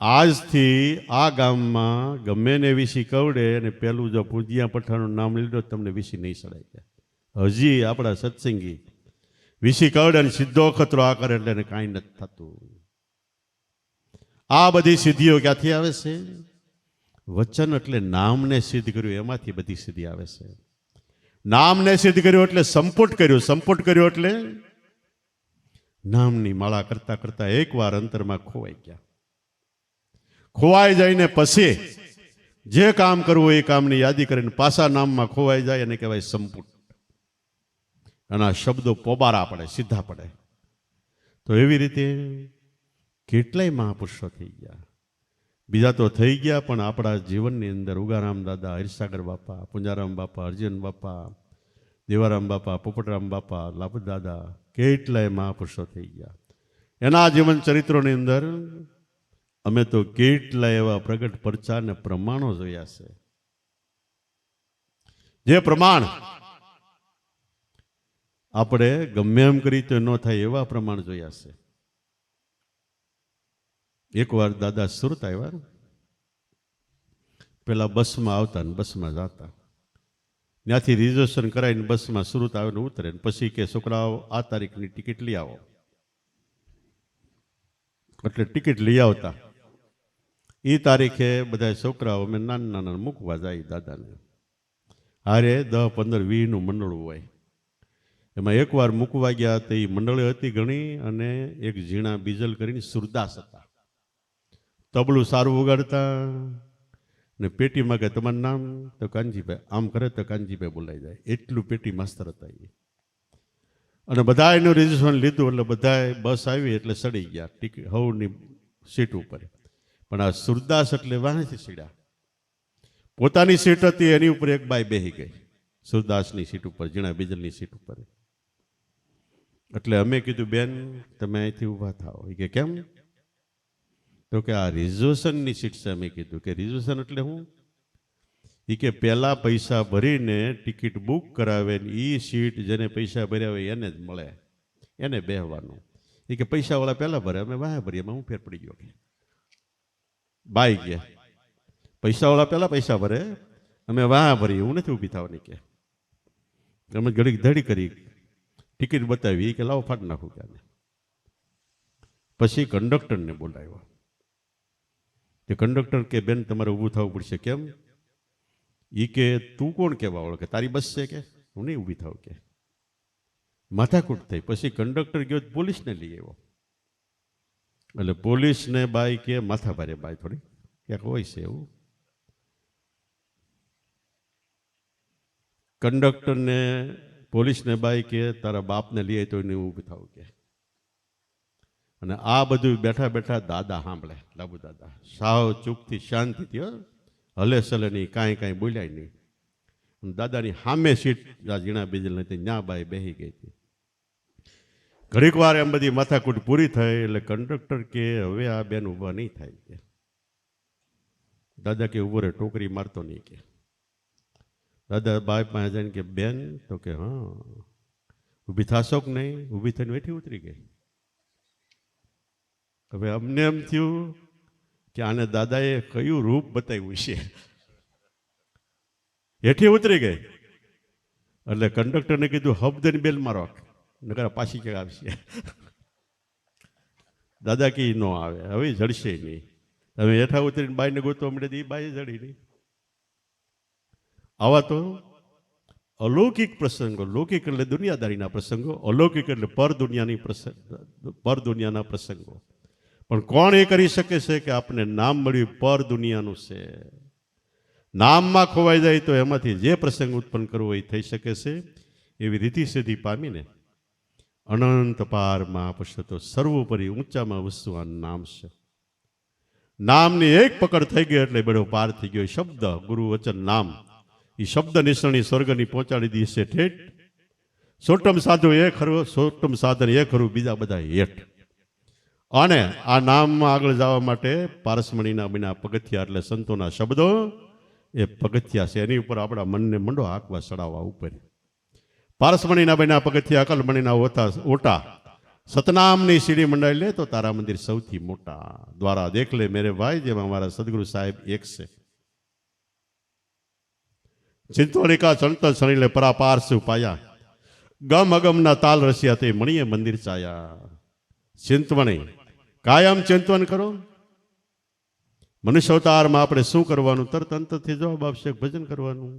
આજથી આ ગામમાં ગમે ને વીસી કવડે અને પેલું જો પૂજિયા પઠાણનું નામ લીધો તમને વીસી નહીં સડાય કે. હજી આપણા સત્સંગી વીસી કવડે અને સીધો ખતરો આ કરે એટલે એને કાંઈ નથી થતું. આ બધી સિદ્ધિઓ ક્યાંથી આવે છે? વચન એટલે નામને સિદ્ધ કર્યું, એમાંથી બધી સિદ્ધિ આવે છે. નામને સિદ્ધ કર્યું એટલે સંપુટ કર્યું, સંપુટ કર્યું એટલે નામની માળા કરતા કરતા એકવાર અંતરમાં ખોવાઈ ગયા. ખોવાઈ જઈને પછી જે કામ કરવું એ કામની યાદી કરીને પાછા નામમાં ખોવાઈ જાય એને કહેવાય સંપુટ. અને શબ્દો પોબારા પડે, સીધા પડે. તો એવી રીતે કેટલાય મહાપુરુષો થઈ ગયા. બીજા તો થઈ ગયા, પણ આપણા જીવનની અંદર ઉગારામ દાદા, હરિસાગર બાપા, પુંજારામ બાપા, અર્જુન બાપા, દેવારામ બાપા, પોપટરામ બાપા, લાભ દાદા, કેટલાય મહાપુરુષો થઈ ગયા. એના જીવન ચરિત્રોની અંદર અમે તો કેટલા એવા પ્રગટ પરચા અને પ્રમાણો જોયા છે. જે પ્રમાણ આપણે ગમે એમ કરી તો ન થાય એવા પ્રમાણ જોયા છે. એકવાર દાદા સુરત આવ્યા, પેલા બસમાં આવતા ને બસમાં જતા, ત્યાંથી રિઝર્વેશન કરાવીને બસમાં સુરત આવીને ઉતરે, પછી કે છોકરાઓ આ તારીખની ટિકિટ લઈ આવો. એટલે ટિકિટ લઈ આવતા. એ તારીખે બધા છોકરાઓ અમે નાના નાના મૂકવા જાય દાદાને. હારે 10, 15, 20નું મંડળું હોય. એમાં એકવાર મૂકવા ગયા તો એ મંડળી હતી ઘણી, અને એક ઝીણા બીજલ કરીને સુરદાસ હતા. તબલું સારું વગાડતા ને પેટીમાં કે તમારું નામ? તો કાનજીભાઈ. આમ કરે તો કાનજીભાઈ બોલાઈ જાય, એટલું પેટી માસ્તર હતા એ. અને બધા એનું રજીસ્ટ્રેશન લીધું એટલે બધા બસ આવી એટલે સડી ગયા ટિકિટ હવની સીટ ઉપર. પણ આ સુરદાસ એટલે વાહેથી સીડ્યા. પોતાની સીટ હતી એની ઉપર એક બાઈ બેહી ગઈ, સુરદાસની સીટ ઉપર, ઝીણા બીજલની સીટ ઉપર. એટલે અમે કીધું, બેન તમે અહીંથી ઊભા થાઓ. એ કે કેમ? તો કે આ રિઝર્વેશનની સીટ છે. અમે કીધું કે રિઝર્વેશન એટલે હું? એ કે પહેલા પૈસા ભરીને ટિકિટ બુક કરાવે ને એ સીટ જેને પૈસા ભર્યા હોય એને જ મળે, એને બેહવાનું. એ કે પૈસાવાળા પહેલા ભરે, અમે વાહ ભરીએ, એમાં હું ફેર પડી ગયો કે? બાઈ ગયા પૈસાવાળા પહેલા પૈસા ભરે, અમે વાહ ભરીએ, હું નથી ઊભી થવાની કે. અમે ઘડીક ધડી કરી, ટિકિટ બતાવી કે લાવો ફાટ નાખું કે. પછી કંડક્ટરને બોલાવ્યો. તે કંડક્ટર કે બેન તમારે ઊભું થવું પડશે. કેમ? એ કે તું કોણ કહેવા વાળો? કે તારી બસ છે કે? હું નહીં ઊભી થાવ કે. માથાકૂટ થઈ. પછી કંડક્ટર ગયો પોલીસને લઈ આવ્યો. એટલે પોલીસને બાઈ કે માથા ભારે બાઈ થોડી ક્યાંક હોય છે એવું. કંડક્ટરને પોલીસને બાઈ કે તારા બાપને લઈ આવી તો એને ઊભી થાવ કે. અને આ બધું બેઠા બેઠા દાદા સાંભળે, લાબુ દાદા સાવ ચૂપથી શાંતિથી, હલે સલે નહીં, કાંઈ બોલ્યા નહીં. દાદાની સામે સીટ ઝીણા બીજલ નથી, ન્યા બાઈ બેસી ગઈ હતી. ઘડીક વાર એમ બધી માથાકૂટ પૂરી થઈ એટલે કંડક્ટર કે હવે આ બેન ઊભા નહીં થાય કે. દાદા કે ઊભો રે, ટોકરી મારતો નહીં કે. દાદા બાઈ પાસે જઈને કે બેન, તો કે હા ઊભી થશો કે નહીં? ઊભી થઈને વેઠી ઉતરી ગઈ. હવે અમને એમ થયું કે આને દાદાએ કયું રૂપ બતાવ્યું છે. હેઠી ઉતરી ગઈ એટલે કંડક્ટરને કીધું હબદની બેલ મારો, નકર પાછી ક્યાં આવશે. દાદા કી ન આવે, હવે જડશે નહીં. તમે હેઠા ઉતરીને બાઈને ગોતવા મળે તો એ બાઈ જડી નહીં. આવા તો અલૌકિક પ્રસંગો, લૌકિક એટલે દુનિયાદારીના પ્રસંગો, અલૌકિક એટલે પર દુનિયાના પ્રસંગો. પણ કોણ એ કરી શકે છે કે આપણે નામ મળ્યું પર દુનિયાનું છે. નામમાં ખોવાઈ જાય તો એમાંથી જે પ્રસંગ ઉત્પન્ન કરવો એ થઈ શકે છે. એવી રીતિ સિદ્ધિ પામીને અનંત પારમાં આપશે તો સર્વોપરી ઊંચામાં વસ્તુ આ નામ છે. નામની એક પકડ થઈ ગઈ એટલે બેડો પાર થઈ ગયો. શબ્દ, ગુરુ, વચન, નામ, એ શબ્દ નિસરણી સ્વર્ગની પહોંચાડી દી છે ઠેઠ. સોટમ સાધુ એ ખરું, સોટમ સાધન એ ખરું, બીજા બધા હેઠ. અને આ નામમાં આગળ જવા માટે પારસમણીના બિના પગથિયા એટલે સંતોના શબ્દો એ પગથિયા છે. એની ઉપર આપણા મનને મંડો હાંકવા ચડાવવા ઉપર. પારસમણીના બિના પગથિયા, અકલમણીના ઓટા, સતનામની સીડી મંડાઈ લે તો તારા મંદિર સૌથી મોટા. દ્વારા દેખ લે મેરે ભાઈ, જેમાં મારા સદગુરુ સાહેબ એક છે. ચિંતવણિકા ચણતર શણી લે પરાપાર સુ પાયા, ગમ અગમના તાલ રસ્યા તે મણીએ મંદિર ચાયા. ચિંતવણી કાયમ ચિંતવન કરો. મનુષ્ય અવતારમાં આપણે શું કરવાનું? તરત અંતરથી જવાબ આપશે, ભજન કરવાનું.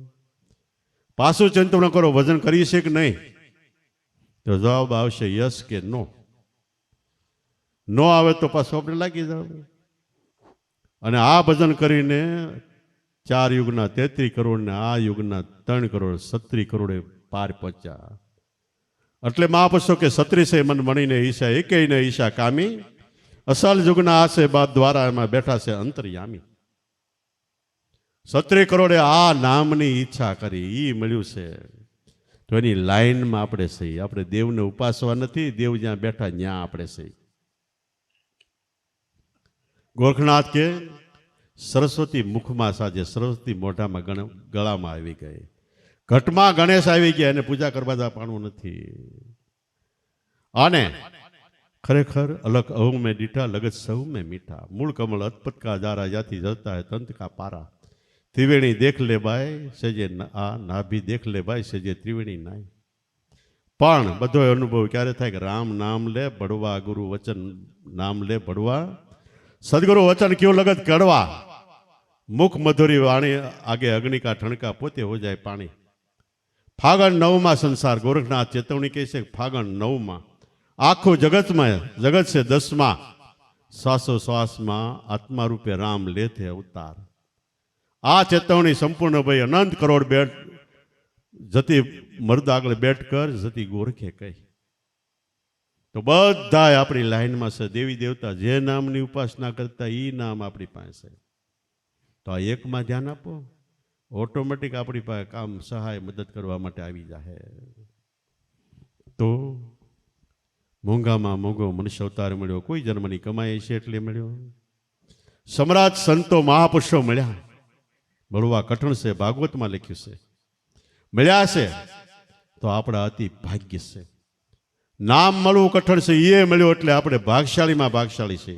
પાછું ચિંતવણ કરો, ભજન કરીએ છીએ કે નહીં? તો જવાબ આવશે યસ કે નો. નો આવે તો પાછું આપણે લાગી જાવ. અને આ ભજન કરીને 4 યુગના 33 કરોડ ને આ યુગના 3 કરોડ 37 કરોડે પાર પહોંચ્યા. એટલે મહાપુરુષો કે 36 મન મણીને ઈશા એકેયને ઈશા કામી, અસલ યુગના આશે બાદ દ્વારા એમાં બેઠા છે અંતર્યામી. 37 કરોડે આ નામની ઈચ્છા કરી, ઈ મળ્યું છે. તો એની લાઈનમાં આપણે સહી. આપણે દેવને ઉપાસવા નથી, દેવ જ્યાં બેઠા ત્યાં આપણે સહી. ગોરખનાથ કે સરસ્વતી મુખમાં સાજે, સરસ્વતી મોઢામાં ગળામાં આવી ગઈ. ઘટમાં ગણેશ આવી ગયા, એને પૂજા કરવા જવાનું નથી. અને ખરેખર અલગ અહુ મેં દીઠા, લગત સહુ મેં મીઠા. મૂળ કમળ અતપત કા જારા, જાતી જતા હૈ તંત કા પારા. ત્રિવેણી દેખ લે બાય સેજે, આ નાભી દેખ લે બાય સેજે ત્રિવેણી નાય. પણ બધો અનુભવ ક્યારે થાય કે રામ નામ લે બળવા, ગુરુ વચન નામ લે બળવા, સદગુરુ વચન ક્यों લગત કડવા. મુખ મધુરી વાણી આગે અગ્નિ કા ઠણકા, પોતે હો જાય પાણી. ફાગણ 9માં સંસાર, ગોરખનાથ ચેતવણી કહે છે. ફાગણ 9માં આખું જગતમાં, જગત છે 10માં. શ્વાસો શ્વાસમાં આત્મા રૂપે રામ લેતે અવતાર. આ ચેતવણી સંપૂર્ણ ભાઈ અનંત કરોડ બેઠ જતી મર્દ આગળ બેઠ કર, જતી ગોરખે કહી. તો બધા આપણી લાઈનમાં છે. દેવી દેવતા જે નામની ઉપાસના કરતા એ નામ આપણી પાસે. તો આ એકમાં ધ્યાન આપો, ઓટોમેટિક આપણી પાસે કામ સહાય મદદ કરવા માટે આવી જાય. તો મોંઘામાં મોંઘો મનુષ્ય અવતાર મળ્યો, કોઈ જન્મની કમાઈ છે એટલે મળ્યો. સમ્રાટ સંતો મહાપુરુષો મળ્યા. મળવા કઠણ છે, ભાગવતમાં લખ્યું છે. મળ્યા છે તો આપણા અતિ ભાગ્ય છે. નામ મળવું કઠણ છે, એ મળ્યો એટલે આપણે ભાગશાળીમાં ભાગશાળી છે.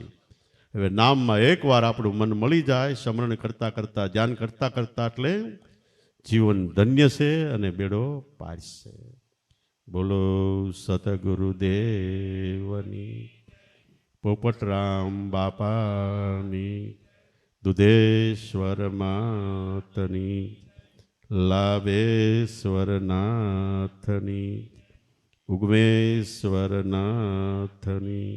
હવે નામમાં એકવાર આપણું મન મળી જાય, સ્મરણ કરતા કરતા, ધ્યાન કરતા કરતા, એટલે જીવન ધન્ય છે અને બેડો પાર છે. બોલો સતગુરુદેવની, પોપટરામ બાપાની, દુધેશ્વર માતની, લાભેશ્વર નાથની, ઉગમેશ્વર નાથની,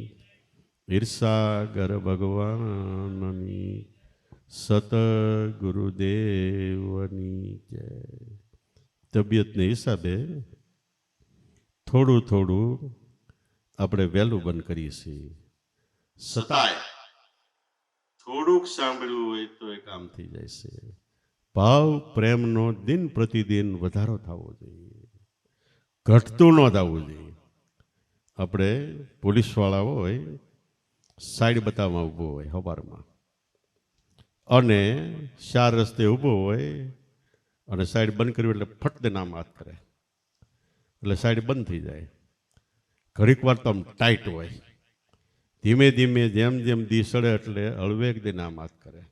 ઈર્ષાગર ભગવાનની, સતગુરુદેવની જય. તબિયતને હિસાબે થોડું થોડું આપણે વહેલું બંધ કરીએ છીએ. છતાંય થોડુંક સાંભળ્યું હોય તો એ કામ થઈ જાય છે. ભાવ પ્રેમનો દિન પ્રતિદિન વધારો થવો જોઈએ, ઘટતું ન થવું જોઈએ. આપણે પોલીસવાળા હોય, સાઈડ બતાવવામાં ઊભો હોય સવારમાં, અને 4 રસ્તે ઊભો હોય અને સાઈડ બંધ કરવી એટલે ફટ દે નામ હાથ કરે એટલે સાઈડ બંધ થઈ જાય. ઘડીક વાર તો આમ ટાઈટ હોય, ધીમે ધીમે જેમ જેમ દી સડે એટલે હળવેક દે નામ હાથ કરે,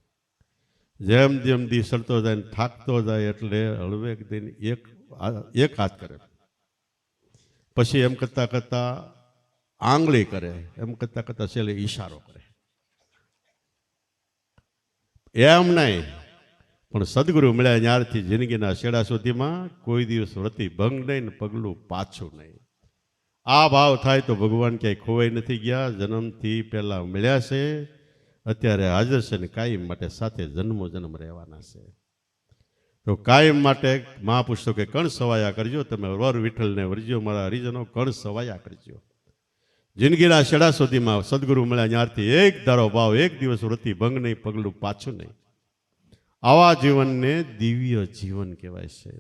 જેમ જેમ દી સડતો જાય ને થાકતો જાય એટલે હળવેક દઈને એક હાથ કરે, પછી એમ કરતાં કરતાં આંગળી કરે, એમ કરતાં કરતાં છેલ્લે ઈશારો કરે. એમ નહીં, પણ સદગુરુ મળ્યા ત્યારથી જિંદગીના છેડા સુધીમાં કોઈ દિવસ વ્રતિ ભંગ નહીં ને પગલું પાછું નહીં. આ ભાવ થાય તો ભગવાન ક્યાંય ખોવાઈ નથી ગયા. જન્મથી પહેલાં મળ્યા છે, અત્યારે હાજર છે ને કાયમ માટે સાથે જન્મો જન્મ રહેવાના છે. તો કાયમ માટે મહાપુસ્તકે કણ સવાયા કરજો. તમે વર વિઠ્ઠલને વરજો, મારા હરિજનો કણ સવાયા કરજો. જિંદગીના છેડા સુધીમાં સદગુરુ મળ્યા ત્યારથી એક ધારો ભાવ, એક દિવસ વૃત્તિ ભંગ નહીં, પગલું પાછું નહીં. આવા જીવનને દિવ્ય જીવન કહેવાય છે.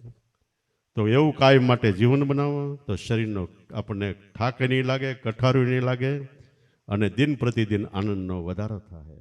તો એવું કાયમ માટે જીવન બનાવો તો શરીરનો આપણને થાક નહીં લાગે, કઠારું નહીં લાગે, અને દિન પ્રતિદિન આનંદનો વધારો થાય.